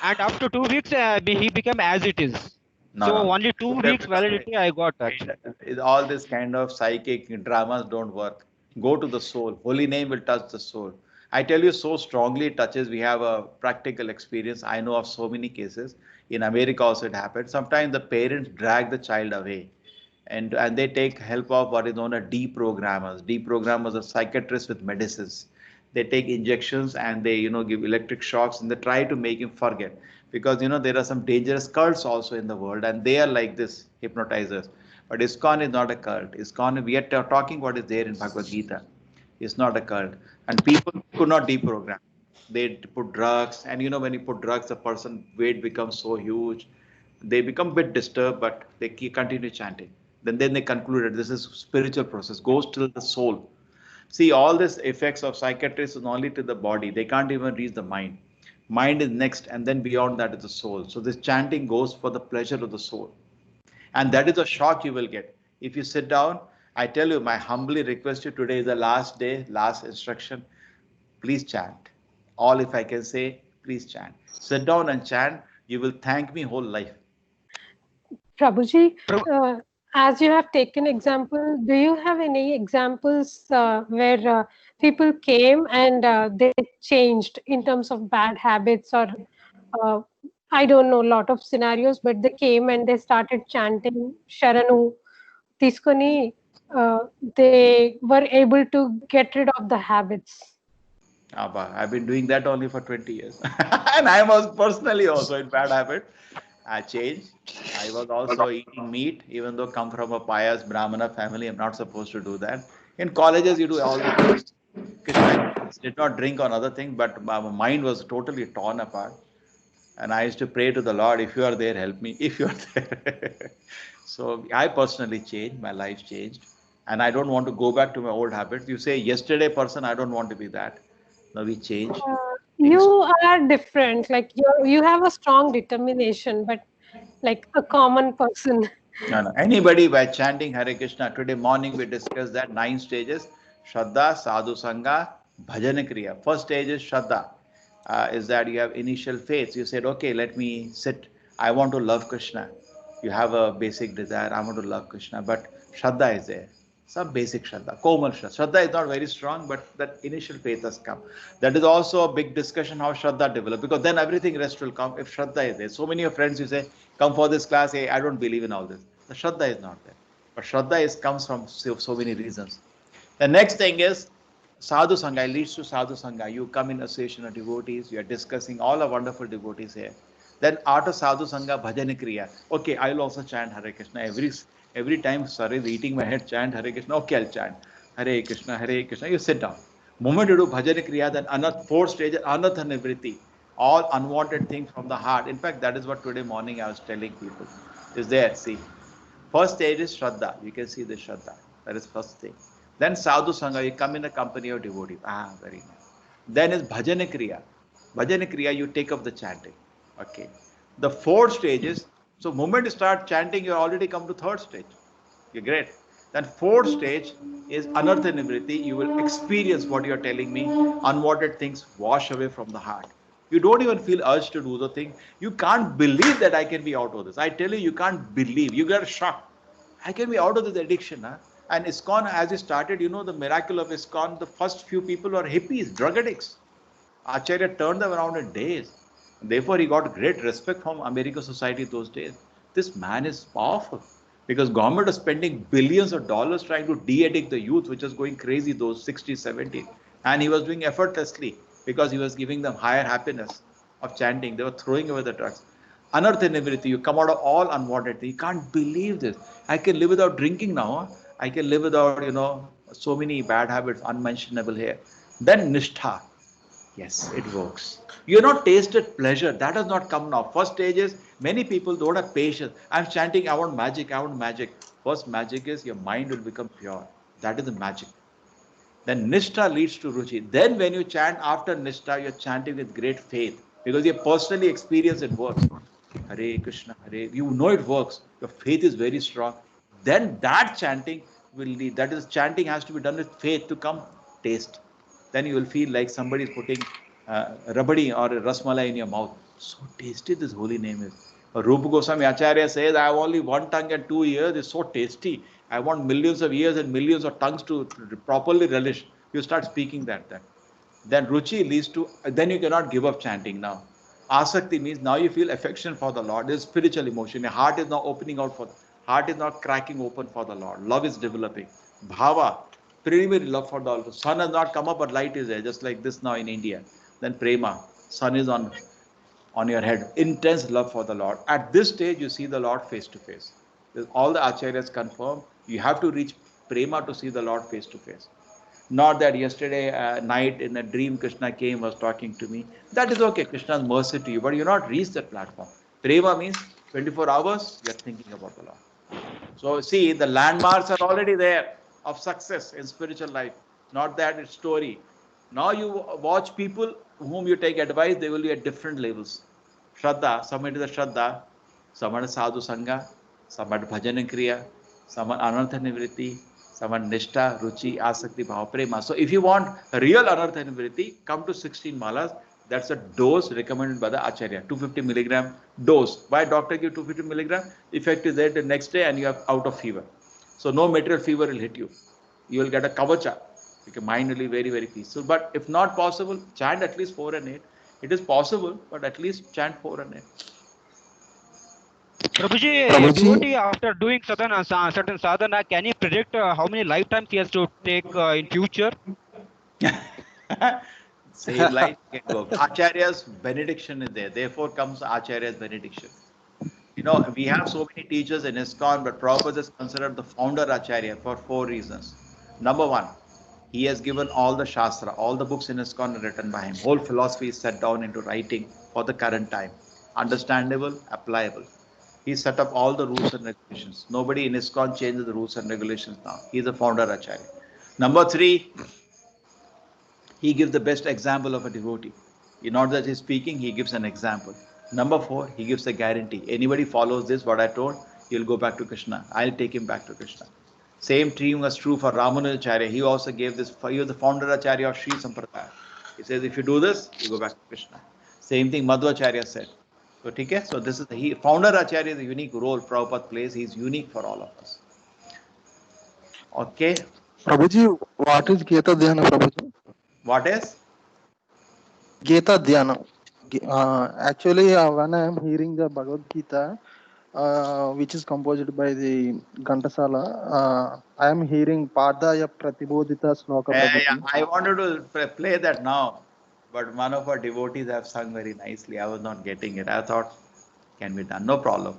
And after 2 weeks, he became as it is. So, only 2 weeks validity I got actually. All this kind of psychic dramas don't work. Go to the soul. Holy name will touch the soul. I tell you, so strongly it touches. We have a practical experience. I know of so many cases. In America also it happens. Sometimes the parents drag the child away and they take help of what is known as deprogrammers. Deprogrammers are psychiatrists with medicines. They take injections and they give electric shocks and they try to make him forget because there are some dangerous cults also in the world and they are like this hypnotizers. But ISKCON is not a cult. ISKCON, we are talking what is there in Bhagavad Gita. It's not a cult. And people could not deprogram. They put drugs, and when you put drugs, the person weight becomes so huge. They become a bit disturbed, but they continue chanting. Then they concluded this is spiritual process, goes to the soul. See, all these effects of psychiatrists is only to the body. They can't even reach the mind. Mind is next, and then beyond that is the soul. So this chanting goes for the pleasure of the soul. And that is a shock you will get. If you sit down, I tell you, my humbly request you, today is the last day, last instruction. Please chant. All if I can say, please chant. Sit down and chant. You will thank me whole life. Prabhuji, as you have taken example, do you have any examples where people came and they changed in terms of bad habits or I don't know, a lot of scenarios, but they came and they started chanting Sharanu, Tiskoni, they were able to get rid of the habits. Abba, I've been doing that only for 20 years. And I was personally also in bad habit. I changed. I was also eating meat, even though come from a pious Brahmana family. I'm not supposed to do that. In colleges, you do all the things. Krishna did not drink on other things, but my mind was totally torn apart. And I used to pray to the Lord, if you are there, help me. If you are there. So I personally changed. My life changed. And I don't want to go back to my old habits. You say yesterday person, I don't want to be that. Now we change. You are different. Like you have a strong determination, but like a common person. No. Anybody by chanting Hare Krishna. Today morning we discussed that 9 stages. Shraddha, Sadhu Sangha, Bhajana Kriya. First stage is Shraddha. Is that you have initial faith. You said, okay, let me sit. I want to love Krishna. You have a basic desire. I want to love Krishna. But Shraddha is there. Some basic Shraddha. Komal Shraddha. Shraddha is not very strong, but that initial faith has come. That is also a big discussion how Shraddha develops. Because then everything rest will come if Shraddha is there. So many of friends you say, come for this class. Hey, I don't believe in all this. The Shraddha is not there. But Shraddha comes from so many reasons. The next thing is Sadhu Sangha leads to Sadhu Sangha. You come in association of devotees, you are discussing all the wonderful devotees here. Then after Sadhu Sangha, Bhajana Kriya. Okay, I will also chant Hare Krishna. Every time Sir is eating my head, chant Hare Krishna. Okay, I'll chant Hare Krishna, Hare Krishna. You sit down. Moment you do Bhajana Kriya, then fourth stage, Anatha Nivriti. All unwanted things from the heart. In fact, that is what today morning I was telling people. Is there, see. First stage is Shraddha. You can see the Shraddha. That is first thing. Then sadhu sangha, you come in the company of devotees. Ah, very nice. Then is bhajana kriya. Bhajana kriya, you take up the chanting. Okay. The fourth stage is, so moment you start chanting, you already come to third stage. Okay, great. Then fourth stage is anartha nivritti. You will experience what you are telling me. Unwanted things wash away from the heart. You don't even feel urged to do the thing. You can't believe that I can be out of this. I tell you, you can't believe. You get shocked. I can be out of this addiction. Huh? And ISKCON, as it started, you know, the miracle of ISKCON, the first few people were hippies, drug addicts. Acharya turned them around in days. Therefore, he got great respect from American society those days. This man is powerful because government is spending billions of dollars trying to de-addict the youth, which is going crazy those 60s, 70s. And he was doing effortlessly because he was giving them higher happiness of chanting. They were throwing away the drugs. Anartha nivritti, you come out of all unwanted things. You can't believe this. I can live without drinking now. Huh? I can live without, you know, so many bad habits, unmentionable here. Then nishtha. Yes, it works. You're not tasted pleasure. That has not come now. First stage is many people don't have patience. I'm chanting, I want magic, I want magic. First magic is your mind will become pure. That is the magic. Then nishtha leads to ruchi. Then when you chant after nishtha, you're chanting with great faith because you personally experience it works. Hare Krishna, Hare. You know it works. Your faith is very strong. Then that chanting will lead. That is, chanting has to be done with faith to come taste. Then you will feel like somebody is putting rabadi or rasmalai in your mouth. So tasty this holy name is. Rupa Goswami Acharya says, I have only one tongue and 2 ears. It's so tasty. I want millions of ears and millions of tongues to properly relish. You start speaking that. Then ruchi leads to, then you cannot give up chanting now. Asakti means now you feel affection for the Lord. There's spiritual emotion. Your heart is now opening out for, heart is not cracking open for the Lord. Love is developing. Bhava, preliminary love for the Lord. Sun has not come up, but light is there, just like this now in India. Then prema, sun is on your head. Intense love for the Lord. At this stage, you see the Lord face to face. All the acharyas confirm you have to reach prema to see the Lord face to face. Not that yesterday night in a dream Krishna came, was talking to me. That is okay, Krishna's mercy to you, but you not reached that platform. Prema means 24 hours, you are thinking about the Lord. So see, the landmarks are already there of success in spiritual life. Not that it's story. Now you watch people whom you take advice, they will be at different levels. Shraddha, some into the Shraddha, some at sadhu sangha, some at bhajana kriya, some at anartha nivritti, someone nishtha, ruchi, asakti, bhava, prema. So if you want real anartha nivritti, come to 16 malas. That's a dose recommended by the Acharya, 250 milligram dose. Why doctor give 250 milligram? Effect is there the next day and you are out of fever. So no material fever will hit you. You will get a kavacha. Your mind will be very, very peaceful. But if not possible, chant at least 4 and 8. It is possible, but at least chant 4 and 8. Prabhuji, devotee after doing certain sadhana, can he predict how many lifetimes he has to take in future? Same life can go. Acharya's benediction is there. Therefore comes Acharya's benediction. You know, we have so many teachers in ISKCON, but Prabhupada is considered the founder Acharya for 4 reasons. Number 1, he has given all the Shastra, all the books in ISKCON are written by him. Whole philosophy is set down into writing for the current time. Understandable, applicable. He set up all the rules and regulations. Nobody in ISKCON changes the rules and regulations now. He is the founder Acharya. Number 3, he gives the best example of a devotee. Not that he's speaking, he gives an example. Number 4, he gives a guarantee. Anybody follows this, what I told, he'll go back to Krishna. I'll take him back to Krishna. Same thing was true for Ramanujacharya. He also gave this, he was the founder Acharya of Sri Sampradaya. He says, if you do this, you go back to Krishna. Same thing Madhvacharya said. So, okay? So this is founder Acharya is a unique role Prabhupada plays. He's unique for all of us. Okay. Prabhuji, what is Gita Dhyana, Prabhuji? What is? Gita Dhyana. Actually, when I am hearing the Bhagavad Gita, which is composed by the Ghantasala, I am hearing Padaya Pratibodhita Sloka, Prabhuji. Yeah, I wanted to play that now, but one of our devotees have sung very nicely. I was not getting it. I thought, can be done. No problem.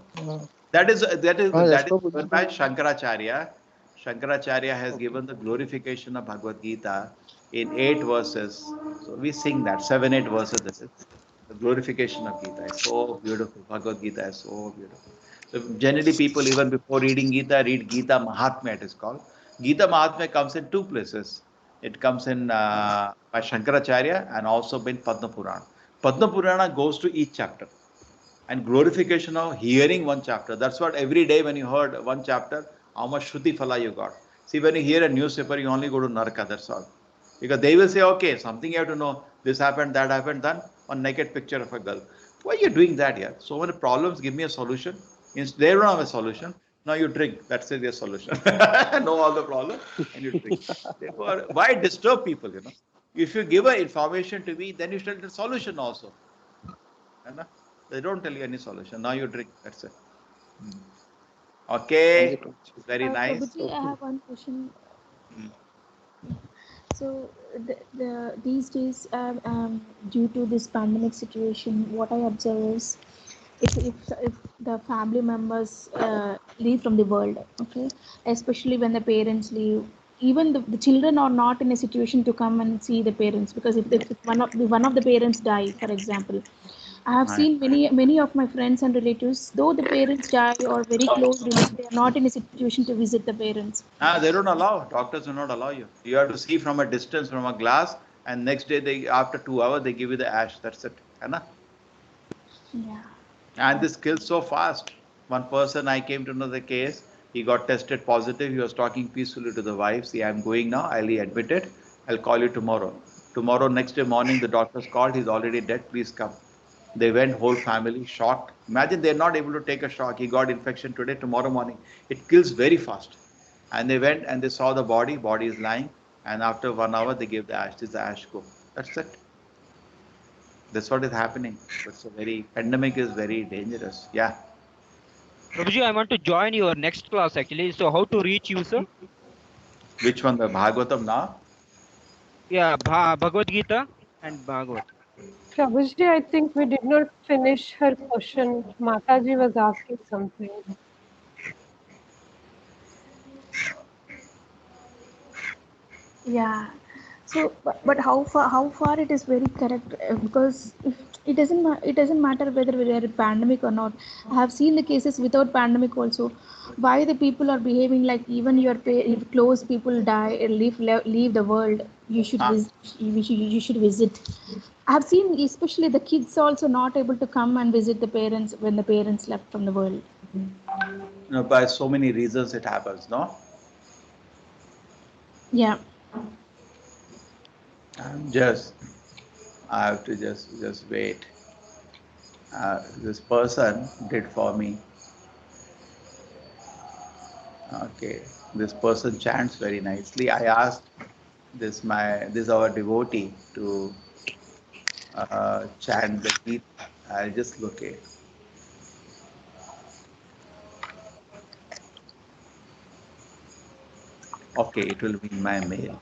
That is given by Shankaracharya. Shankaracharya has given the glorification of Bhagavad Gita in 8 verses. So we sing that, 7, 8 verses. This is the glorification of Gita. It's so beautiful. Bhagavad Gita is so beautiful. So generally people, even before reading Gita, read Gita Mahatmya, it is called. Gita Mahatmya comes in two places. It comes in by Shankaracharya and also in Padma Purana. Padma Purana goes to each chapter. And glorification of hearing one chapter. That's what every day when you heard one chapter, how much Shruti Phala you got. See, when you hear a newspaper, you only go to Naraka, that's all. Because they will say, okay, something you have to know, this happened, that happened, then one naked picture of a girl. Why are you doing that here? So many problems, give me a solution. They don't have a solution. Now you drink, that's their solution. Know all the problem and you drink. Therefore, why disturb people, you know? If you give a information to me, then you tell the solution also. They don't tell you any solution. Now you drink. That's it. Okay. Very nice. Prabhuji, I have one question. Hmm. So these days, due to this pandemic situation, what I observe is if the family members leave from the world, okay, especially when the parents leave, even the children are not in a situation to come and see the parents, because if one of the parents die, for example, I have seen many of my friends and relatives, though the parents die or very close relatives, they are not in a situation to visit the parents. They don't allow. Doctors do not allow you. You have to see from a distance, from a glass, and next day after 2 hours they give you the ash. That's it. Yeah. And this kills so fast. One person, I came to know the case. He got tested positive. He was talking peacefully to the wife. See, I'm going now. I'll be admitted. I'll call you tomorrow. Tomorrow, next day morning, the doctors called. He's already dead. Please come. They went, whole family, shocked. Imagine they're not able to take a shock. He got infection today, tomorrow morning. It kills very fast. And they went and they saw the body. Body is lying. And after 1 hour, they gave the ash. This is the ash go. That's it. That's what is happening. It's a pandemic is very dangerous. Yeah. Prabhuji, I want to join your next class actually. So how to reach you, sir? Which one? The Bhagavatam now? Yeah, Bhagavad Gita and Bhagavad. Prabhuji, I think we did not finish her question. Mataji was asking something. Yeah. So, but how far it is very correct, because it doesn't matter whether we are a pandemic or not. I have seen the cases without pandemic also. Why the people are behaving like even if close people die and leave the world, you should visit. I have seen especially the kids also not able to come and visit the parents when the parents left from the world. By so many reasons it happens, no? Yeah. I have to just wait. This person did for me. Okay, this person chants very nicely. I asked this our devotee to chant the Gita. I'll just look it. Okay, it will be in my mail.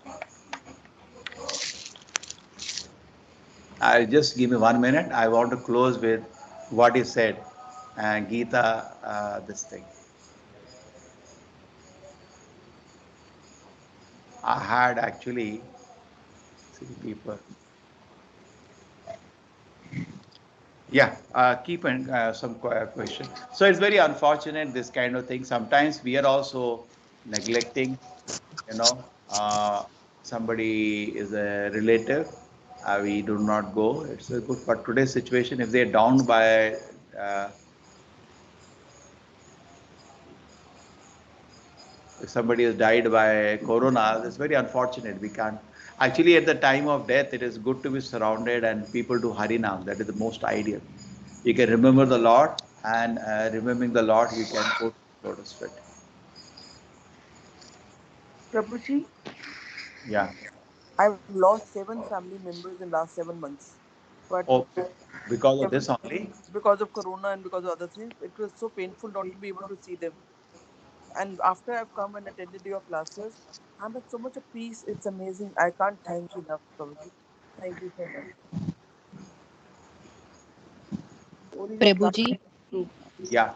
I'll just give me 1 minute. I want to close with what he said. Gita, this thing. I had actually see people. Yeah, keep in some question. So it's very unfortunate, this kind of thing. Sometimes we are also neglecting, somebody is a relative, we do not go. It's a good, but today's situation, if they're down by, if somebody has died by corona, it's very unfortunate. We can't. Actually, at the time of death, it is good to be surrounded and people do Harinam. That is the most ideal. You can remember the Lord, and remembering the Lord, you can go to Lotus Feet. Prabhuji? Yeah. I've lost 7 family members in last 7 months. But because of this only? Because of corona and because of other things, it was so painful not to be able to see them. And after I've come and attended your classes, I'm at so much of peace. It's amazing. I can't thank you enough, Prabhuji. Thank you so much. Prabhuji. Yeah.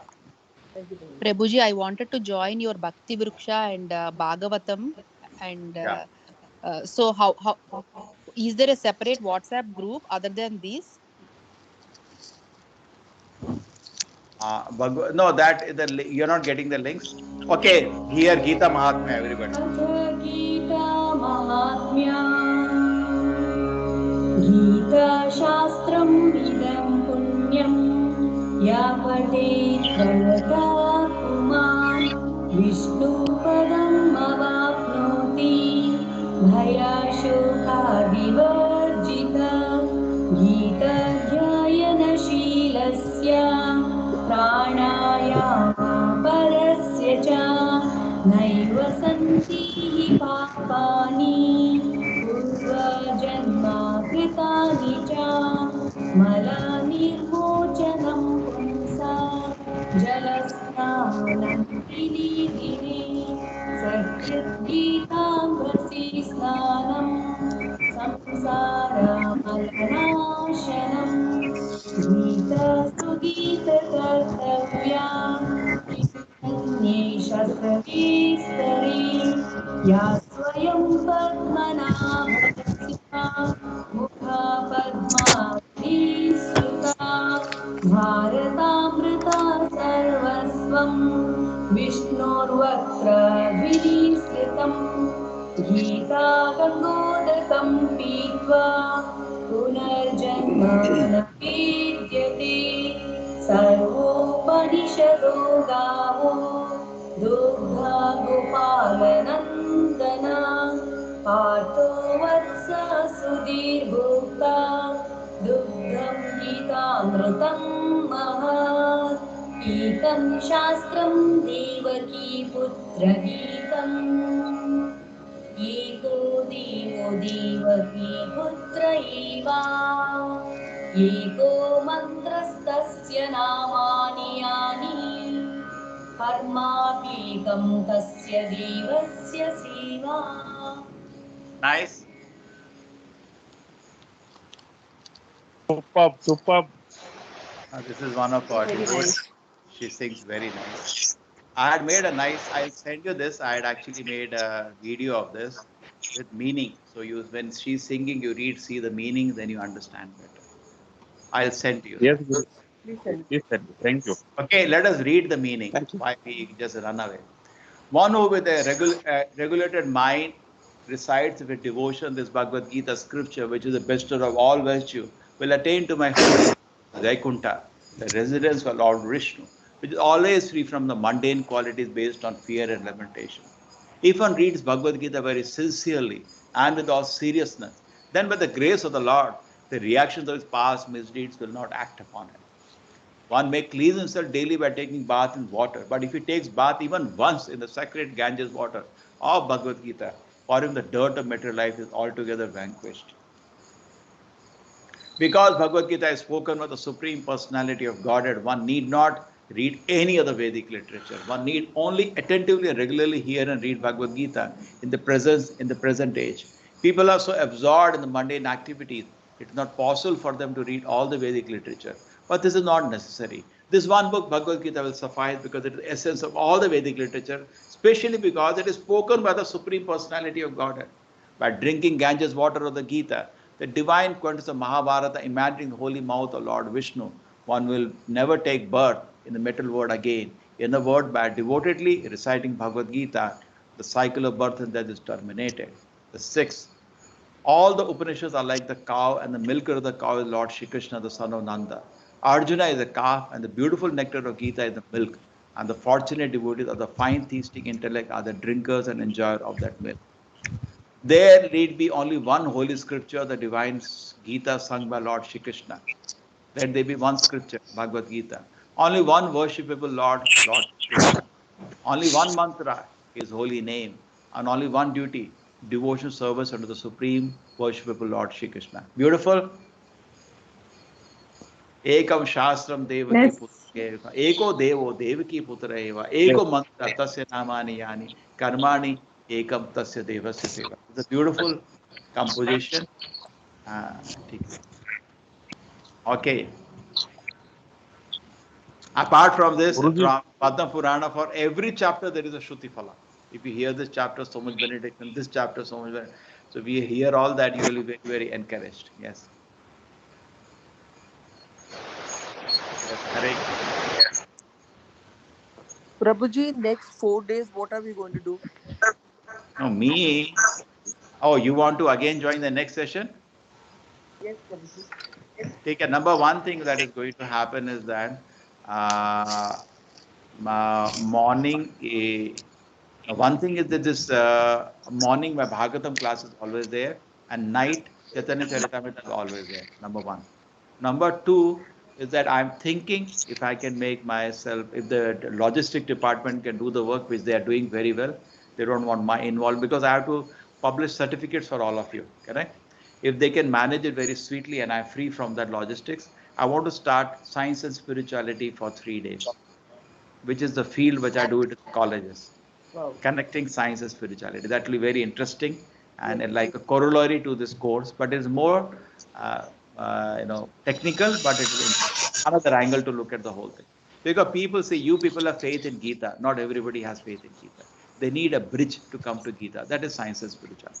Thank you, Prabhuji. Prabhuji, I wanted to join your Bhakti Vriksha and Bhagavatam, and so how is there a separate WhatsApp group other than this? No, you're not getting the links. Okay, here Gita Mahatmya, everybody. Gita Mahatmya Gita Shastram Idam Punyam Ya Patet Pranata Kuman Vishnu Padam Avapnoti Bhaya Shoka Vivarjita Gita Dhyayana Shilasya Pranayama Parasya Cha नैव सन्ति हि पापानि पूर्वजन्मा कृतानि च मलनिर्मोचनं पुंसा जलस्नानं दिने सकृद्गीताम्रसि स्नानं संसारमलनाशनम् गीतसुगीतकर्तव्या शास्त्रविस्तरे या स्वयं पद्मनाभस्या मुखा पद्मावतीसुता भारतामृता सर्वस्वं विष्णोर्वक्त्र विनिश्रितम् गीता गङ्गोदकं पीत्वा पुनर्जन्म न विद्यते सर्वोपनिषदो गावो दुग्धा गोपालनन्दना पार्थो वत्स सुधीर्भोक्ता दुग्धं गीतामृतं महत् गीतं शास्त्रं देवकी पुत्रगीतम् एको देवो देवकी पुत्र एवा एको मन्त्रस्तस्य नामानि यानि कर्माप्येकं तस्य देवस्य सेवा. Nice. Superb. This is one of our devotees. She sings very nice. I had made a nice, I'll send you this. I had actually made a video of this with meaning. So when she's singing, you see the meaning, then you understand better. I'll send you. Yes, Guru. Please send. Thank you. Okay, let us read the meaning. Why we just run away. One who with a regulated mind recites with devotion this Bhagavad Gita scripture, which is the best of all virtue, will attain to my holy Vaikuntha, the residence of Lord Vishnu, which is always free from the mundane qualities based on fear and lamentation. If one reads Bhagavad Gita very sincerely and with all seriousness, then by the grace of the Lord, the reactions of his past misdeeds will not act upon him. One may cleanse himself daily by taking bath in water, but if he takes bath even once in the sacred Ganges water of Bhagavad Gita, for him the dirt of material life is altogether vanquished. Because Bhagavad Gita is spoken of the Supreme Personality of Godhead, one need not read any other Vedic literature. One need only attentively and regularly hear and read Bhagavad Gita in the present age. People are so absorbed in the mundane activities, it is not possible for them to read all the Vedic literature. But this is not necessary. This one book, Bhagavad Gita, will suffice because it is the essence of all the Vedic literature, especially because it is spoken by the Supreme Personality of Godhead. By drinking Ganges water of the Gita, the divine quintessence of Mahabharata, imagining the holy mouth of Lord Vishnu, one will never take birth in the material world again. In the world, by devotedly reciting Bhagavad Gita, the cycle of birth and death is terminated. The sixth, all the Upanishads are like the cow, and the milker of the cow is Lord Shri Krishna, the son of Nanda. Arjuna is a calf, and the beautiful nectar of Gita is the milk, and the fortunate devotees of the fine theistic intellect are the drinkers and enjoyers of that milk. There need be only one holy scripture, the divine Gita sung by Lord Shri Krishna. Let there be one scripture, Bhagavad Gita. Only one worshipable Lord Shri Krishna. Only one mantra, his holy name, and only one duty, devotion service unto the supreme worshipable Lord Shri Krishna. Beautiful. Ekam shastram devaki putra eko devo devaki putra eva eko mantra tasya namani yani karmani ekam tasya devasya seva. It's a beautiful composition. Okay. Apart from this, from Padma Purana, for every chapter there is a Shruti Phala. If you hear this chapter, so much benediction, this chapter, so much benediction. So we hear all that, you will be very, very encouraged. Yes. Yes, correct. Prabhuji, next 4 days, what are we going to do? No, me. Oh, you want to again join the next session? Yes, Prabhuji. Take a number one thing that is going to happen is that morning. One thing is that this morning my Bhagavatam class is always there, and night Chaitanya Charitamrita is always there. Number one. Number two is that I'm thinking if I can make myself, if the logistic department can do the work which they are doing very well, they don't want my involved because I have to publish certificates for all of you, correct? If they can manage it very sweetly and I'm free from that logistics, I want to start science and spirituality for 3 days, which is the field which I do it in colleges. Wow. Connecting science and spirituality. That will be very interesting and like a corollary to this course, but it's more, technical, but it is another angle to look at the whole thing. Because people say, you people have faith in Gita. Not everybody has faith in Gita. They need a bridge to come to Gita. That is science and spirituality.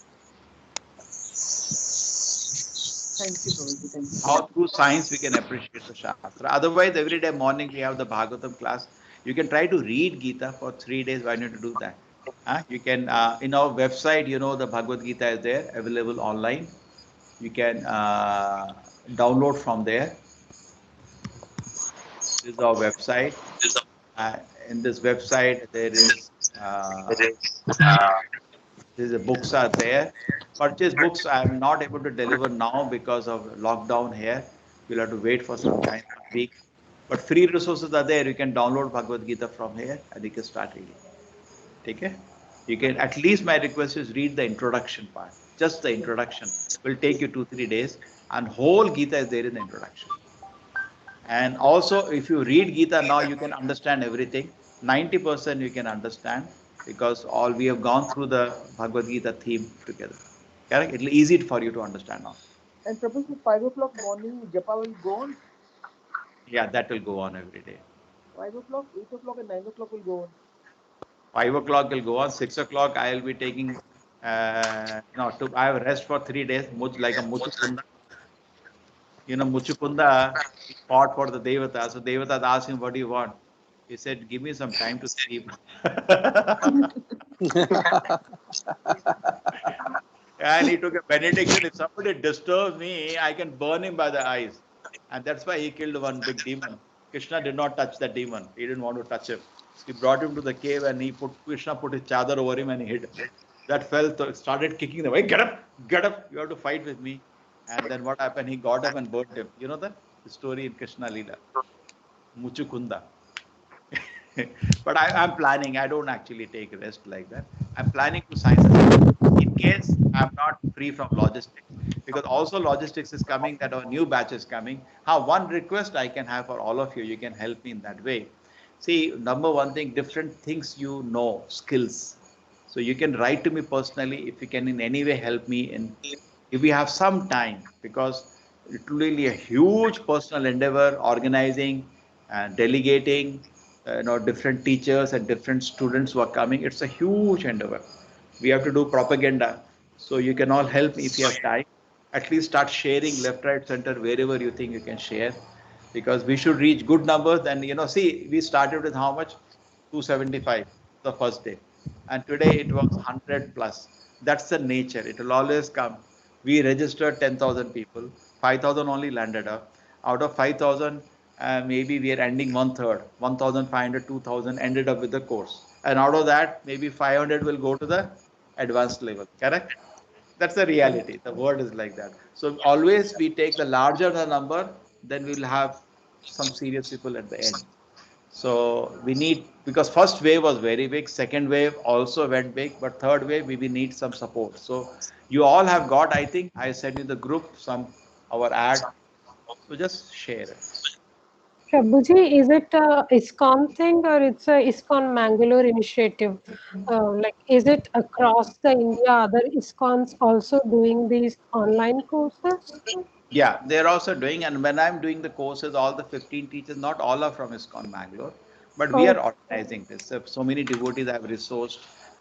Thank you, Prabhuji. Thank you. How through science we can appreciate the Shastra. Otherwise, every day morning we have the Bhagavatam class. You can try to read Gita for 3 days. Why not to do that? You can, in our website, the Bhagavad Gita is there, available online. You can download from there. This is our website. In this website, there is the books are there. Purchase books I am not able to deliver now because of lockdown here. You'll have to wait for some time, a week. But free resources are there. You can download Bhagavad Gita from here and you can start reading. Okay? You can, at least my request is read the introduction part. Just the introduction will take you 2-3 days, and whole Gita is there in the introduction. And also, if you read Gita now, you can understand everything. 90% you can understand because all we have gone through the Bhagavad Gita theme together. Correct? It will be easy for you to understand now. And Prabhuji, 5 o'clock morning, Japa will go on? Yeah, that will go on every day. 5 o'clock, 8 o'clock, and 9 o'clock will go on. 5 o'clock will go on. 6 o'clock, I will be taking, I have rest for 3 days, like a Muchukunda. Muchukunda fought for the Devata. So Devata asked him, what do you want? He said, give me some time to sleep. And he took a benediction. If somebody disturbs me, I can burn him by the eyes. And that's why he killed one big demon. Krishna did not touch that demon. He didn't want to touch him. He brought him to the cave and Krishna put his chadar over him and he hid. That fell, started kicking them. Hey, get up, you have to fight with me. And then what happened? He got up and burned him. You know that? The story in Krishna Leela. Muchukunda. But I'm planning. I don't actually take rest like that. I'm planning to science in case I'm not free from logistics. Because also logistics is coming, that our new batch is coming. One request I can have for all of you, you can help me in that way. See, number one thing, different things skills. So you can write to me personally if you can in any way help me if we have some time, because it will be a huge personal endeavor, organizing and delegating, different teachers and different students who are coming. It's a huge endeavor. We have to do propaganda. So you can all help me if you have time. At least start sharing left, right, center, wherever you think you can share. Because we should reach good numbers. And, see, we started with how much? 275 the first day. And today it was 100 plus. That's the nature. It will always come. We registered 10,000 people. 5,000 only landed up. Out of 5,000, maybe we are ending 1/3. 1,500, 2,000 ended up with the course. And out of that, maybe 500 will go to the advanced level. Correct? That's the reality. The word is like that. So always we take the larger the number, then we'll have some serious people at the end. So we need, because first wave was very big, second wave also went big, but third wave we need some support. So you all have got, I think I sent you the group, our ad. So just share it. Prabhuji, is it a ISKCON thing or it's a ISKCON Mangalore initiative? Is it across the India, other ISKCONs also doing these online courses? Yeah, they're also doing, and when I'm doing the courses, all the 15 teachers, not all are from ISKCON Mangalore, but we are organizing this. So many devotees have resourced.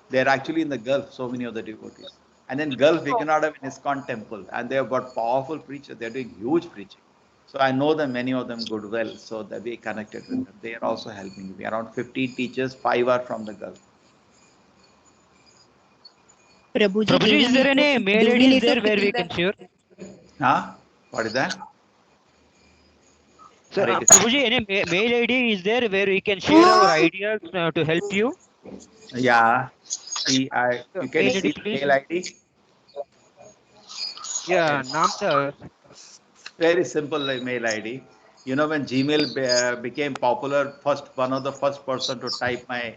They're actually in the Gulf, so many of the devotees. And in Gulf, we cannot have an ISKCON temple, and they have got powerful preachers. They're doing huge preaching. So I know them, many of them good well, so that we connected with them. They are also helping me. Around 15 teachers, 5 are from the Gulf. Prabhuji, is there any mail ID there where we can share? Huh? What is that? So, Hare Krishna. Prabhuji, any mail ID is there where we can share our ideas to help you? Yeah. See, you can Mail see ID, the please. mail ID. Yeah, Namda. Very simple mail ID. You know, when Gmail became popular, one of the first person to type I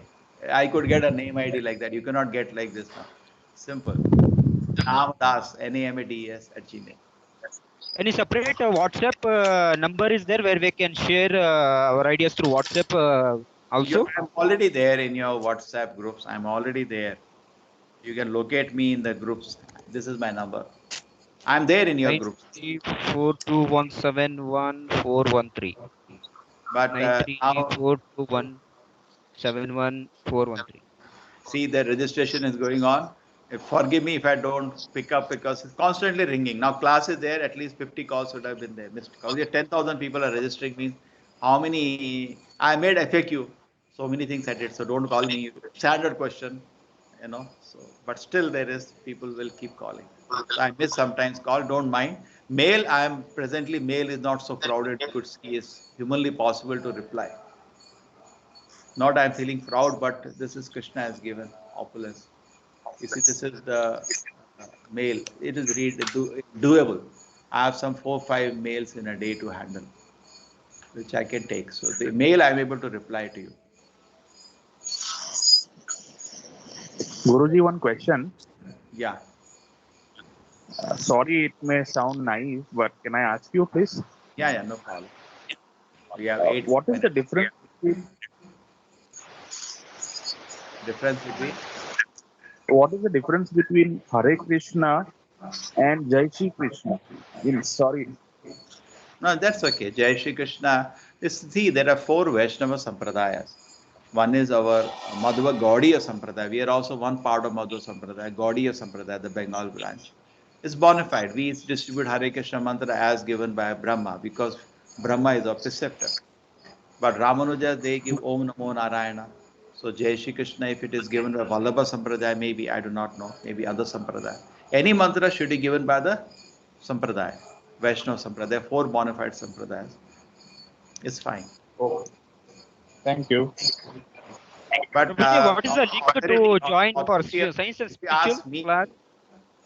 could get a name ID like that. You cannot get like this now. Simple. Namdas, NAMADS at Gmail. Any separate WhatsApp number is there where we can share our ideas through WhatsApp also? I'm already there in your WhatsApp groups. I'm already there. You can locate me in the groups. This is my number. I'm there in your groups. 93421714113. But now, 93421714113. see, the registration is going on. Forgive me if I don't pick up because it's constantly ringing. Now class is there, at least 50 calls would have been there. Missed calls. 10,000 people are registering means how many? I made FAQ. So many things I did. So don't call me. Standard question, you know. So, but still there is people will keep calling. So I miss sometimes call. Don't mind. Mail. Mail is not so crowded. You could see it's humanly possible to reply. Not I'm feeling proud, but this is Krishna has given opulence. You see, this is the mail. It is doable. I have some 4 or 5 mails in a day to handle, which I can take. So the mail I'm able to reply to you. Guruji, one question. Yeah. Sorry, it may sound naive, but can I ask you, please? Yeah, no problem. We have 8 What is minutes. the difference between? What is the difference between Hare Krishna and Jai Shri Krishna? Sorry. No, that's okay. Jai Shri Krishna. See, there are 4 Vaishnava Sampradayas. One is our Madhva Gaudiya Sampradaya. We are also one part of Madhva Sampradaya, Gaudiya Sampradaya, the Bengal branch. It's bona fide. We distribute Hare Krishna mantra as given by Brahma because Brahma is our preceptor. But Ramanuja, they give Om Namo Narayana. So Jai Shri Krishna, if it is given by Vallabha Sampradaya, maybe, I do not know, maybe other Sampradaya. Any mantra should be given by the Sampradaya, Vaishnava Sampradaya, 4 bona fide Sampradayas. It's fine. Okay. Thank you. But what is the link to join for science and spiritual class?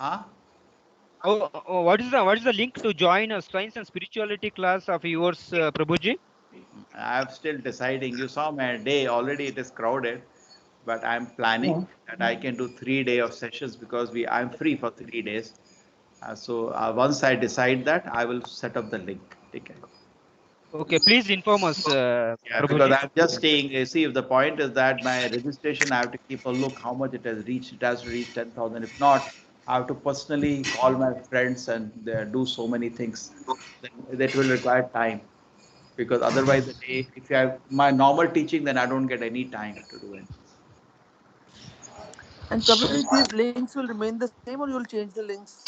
Huh? What is the link to join a science and spirituality class of yours, Prabhuji? I'm still deciding. You saw my day already; it is crowded, but I'm planning that I can do 3 days of sessions because I'm free for 3 days. So once I decide that, I will set up the link. Okay. Okay, please inform us. Yeah, because I'm just staying. You see, if the point is that my registration, I have to keep a look how much it has reached. It has to reach 10,000. If not, I have to personally call my friends and do so many things. That will require time. Because otherwise, if you have my normal teaching, then I don't get any time to do it. And Prabhuji, these links will remain the same or you'll change the links?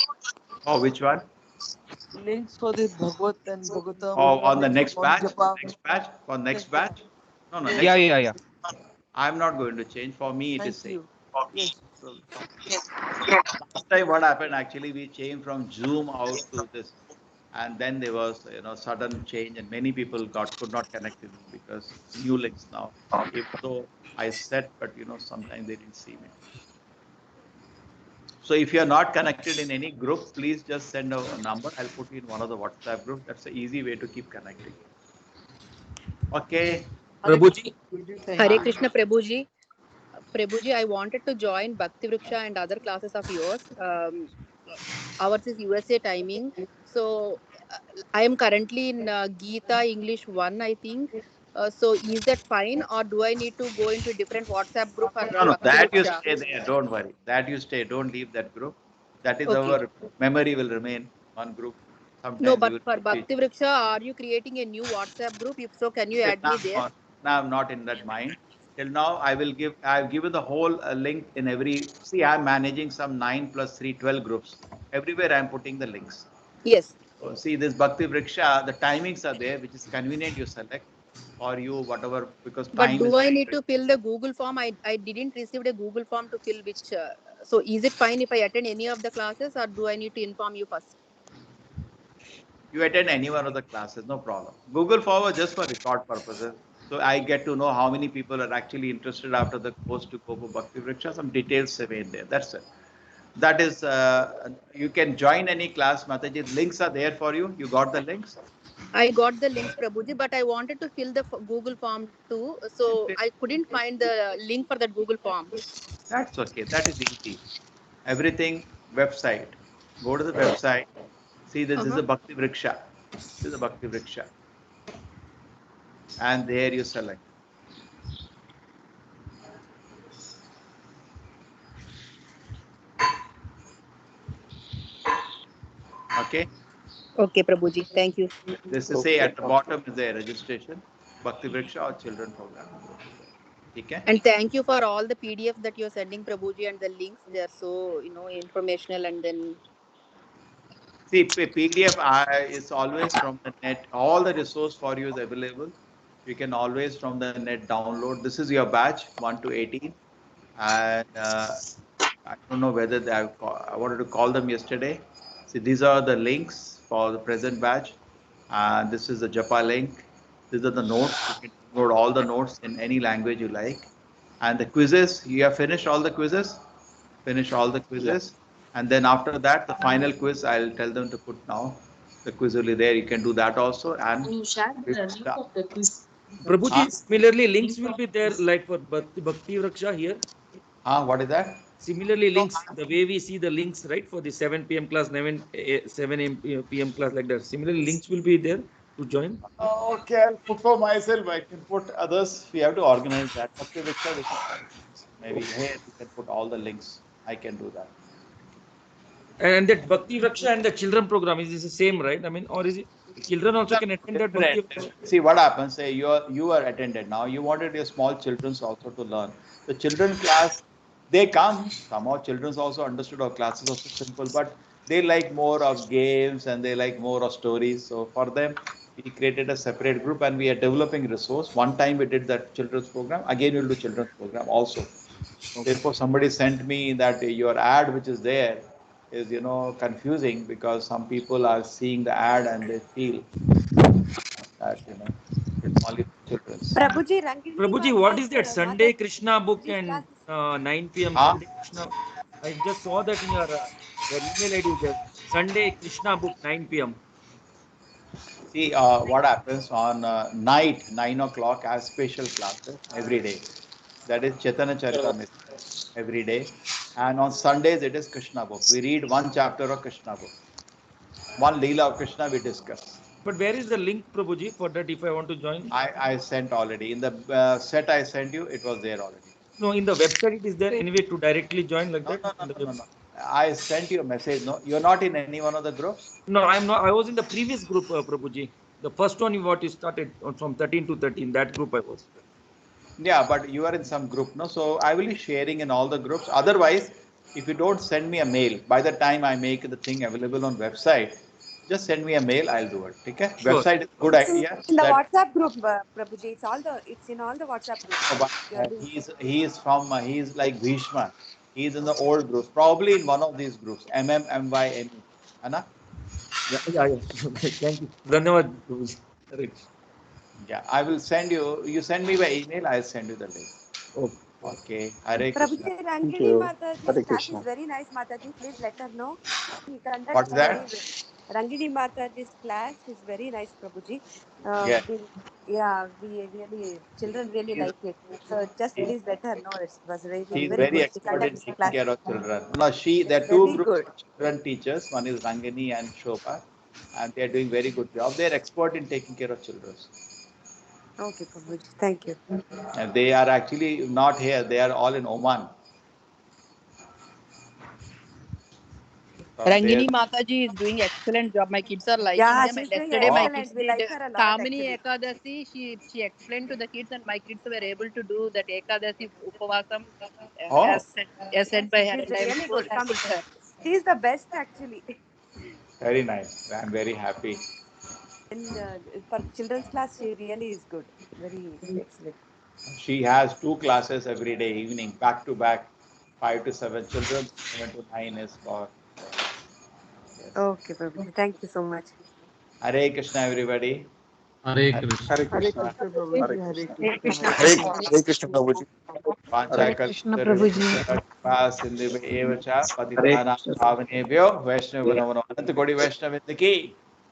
Oh, which one? Links for the Bhagavad and Bhagavatam. Oh, on the next batch? Japa. For next batch? No, Yes. Yeah. I'm not going to change. For me, it is same. Yes. Last time what happened, actually, we changed from Zoom out to this. And then there was, sudden change and many people could not connect with me because new links now. Even though I said, but sometimes they didn't see me. So if you are not connected in any group, please just send a number. I'll put you in one of the WhatsApp group. That's an easy way to keep connecting. Okay. Prabhuji. Hare Krishna, Prabhuji. Prabhuji, I wanted to join Bhakti Vriksha and other classes of yours. Ours is USA timing. So I am currently in Gita English 1, I think. So is that fine, or do I need to go into a different WhatsApp group for No, Bhakti that you Vriksha? stay there. Don't worry. That you stay. Don't leave that group. That is Okay. our memory will remain one group. Sometimes No, but for Bhakti Vriksha, are you creating a new WhatsApp group? If so, can you add me there? Now I'm not in that mind. Till now, I've given the whole link in every. See, I'm managing some 9 plus 3, 12 groups. Everywhere I'm putting the links. Yes. So see this Bhakti Vriksha, the timings are there, which is convenient you select, or you whatever, because But time do is. I need to fill the Google form? I didn't receive a Google form to fill which. So is it fine if I attend any of the classes, or do I need to inform you first? You attend any one of the classes, no problem. Google form was just for record purposes. So I get to know how many people are actually interested after the course to go for Bhakti Vriksha. Some details remain there. That's it. That is, you can join any class, Mataji. Links are there for you. You got the links? I got the links, Prabhuji, but I wanted to fill the Google form too. So I couldn't find the link for that Google form. That's okay. That is easy. Everything website. Go to the website. See, this is a Bhakti Vriksha. This is a Bhakti Vriksha. And there you select. Okay. Okay, Prabhuji. Thank you. This is say at the bottom is a registration, Bhakti Vriksha or children program. Okay. And thank you for all the PDFs that you're sending, Prabhuji, and the links. They are so informational, and then. See, PDF is always from the net. All the resource for you is available. You can always from the net download. This is your batch 1 to 18, and I don't know whether I wanted to call them yesterday. See, these are the links for the present batch. This is the Japa link. These are the notes. You can download all the notes in any language you like. And the quizzes, you have finished all the quizzes? Finish all the quizzes. And then after that, the final quiz, I'll tell them to put now. The quiz will be there. You can do that also. And You shared the link of the quiz. Prabhuji, similarly, links will be there like for Bhakti Vriksha here. What is that? Similarly, links, the way we see the links, right, for the 7 p.m. class, 7 p.m. class, like that. Similarly, links will be there to join. Okay, I'll put for myself. I can put others. We have to organize that. Maybe here we can put all the links. I can do that. And that Bhakti Vriksha and the children program is the same, right? I mean, or is it children also can attend that Bhakti Vriksha? See what happens. Say you are attended now. You wanted your small children also to learn. The children class, they come. Somehow children also understood our classes are so simple, but they like more of games and they like more of stories. So for them, we created a separate group and we are developing resource. One time we did that children's program. Again, we'll do children's program also. Therefore, somebody sent me that your ad, which is there, is confusing because some people are seeing the ad and they feel that it's only for children. Prabhuji, what is that Sunday Krishna book and 9 p.m. Sunday Krishna? I just saw that in your email ID there. Sunday Krishna book 9 p.m. See what happens on night 9 o'clock as special classes every day. That is Chaitanya Charitamrita every day. And on Sundays it is Krishna book. We read one chapter of Krishna book. One Leela of Krishna we discuss. But where is the link, Prabhuji, for that if I want to join? I sent already. In the set I sent you, it was there already. No, in the website it is there anyway to directly join like that? No. I sent you a message. No, you're not in any one of the groups? No, I'm not. I was in the previous group, Prabhuji. The first one what you started from 13 to 13, that group I was. Yeah, but you are in some group, no? So I will be sharing in all the groups. Otherwise, if you don't send me a mail, by the time I make the thing available on website, just send me a mail, I'll do it. Okay? Sure. Website is good idea. In the WhatsApp group, Prabhuji, it's in all the WhatsApp groups. He's like Bhishma. He's in the old groups, probably in one of these groups, MMMYME. Anna? Yeah. Thank you. Dhanyavad, Prabhuji. Right. Yeah, I will send you. You send me by email, I'll send you the link. Okay. Hare Krishna. Prabhuji, Rangini Mataji's class is very nice, Mataji. Please let her know. He conducts What's that? very well. Rangini Mataji's class is very nice, Prabhuji. Yeah. Children really like it. So just please let her know. It was really She's very very good. She expert in conducts taking class. care of children. No, there are two Very groups good. of children teachers. One is Rangini and Shobha, and they are doing very good job. They are expert in taking care of children. Okay, Prabhuji. Thank you. And they are actually not here. They are all in Oman. Rangini Mataji is doing excellent job. My kids are liking them. And yesterday my kids did Kamini Ekadasi. She explained to the kids and my kids were able to do that Ekadasi Upavasam as said by her. She's really good. She's the best actually. Very nice. I'm very happy. And for children's class, she really is good. Very excellent. She has 2 classes every day evening, back to back, 5 to 7 children, 7 to 9 is for. Yes. Okay, Prabhuji. Thank you so much. Hare Krishna, everybody. Hare Krishna. Hare Krishna, Prabhuji. Hare Hare Krishna. Krishna. Hare Krishna, Prabhuji. Hare Krishna, Prabhuji. पतितानां पावनेभ्यो वैष्णव नमो नमः। अनंत कोटि वैष्णव की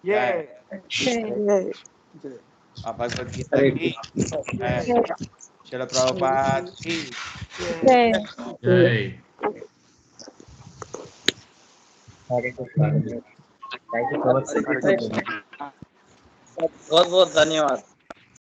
जय। Jai. Bhagavad Gita की जय। श्रील प्रभुपाद की Jai. Jai. Hare Krishna. Thank you so much. बहुत बहुत धन्यवाद।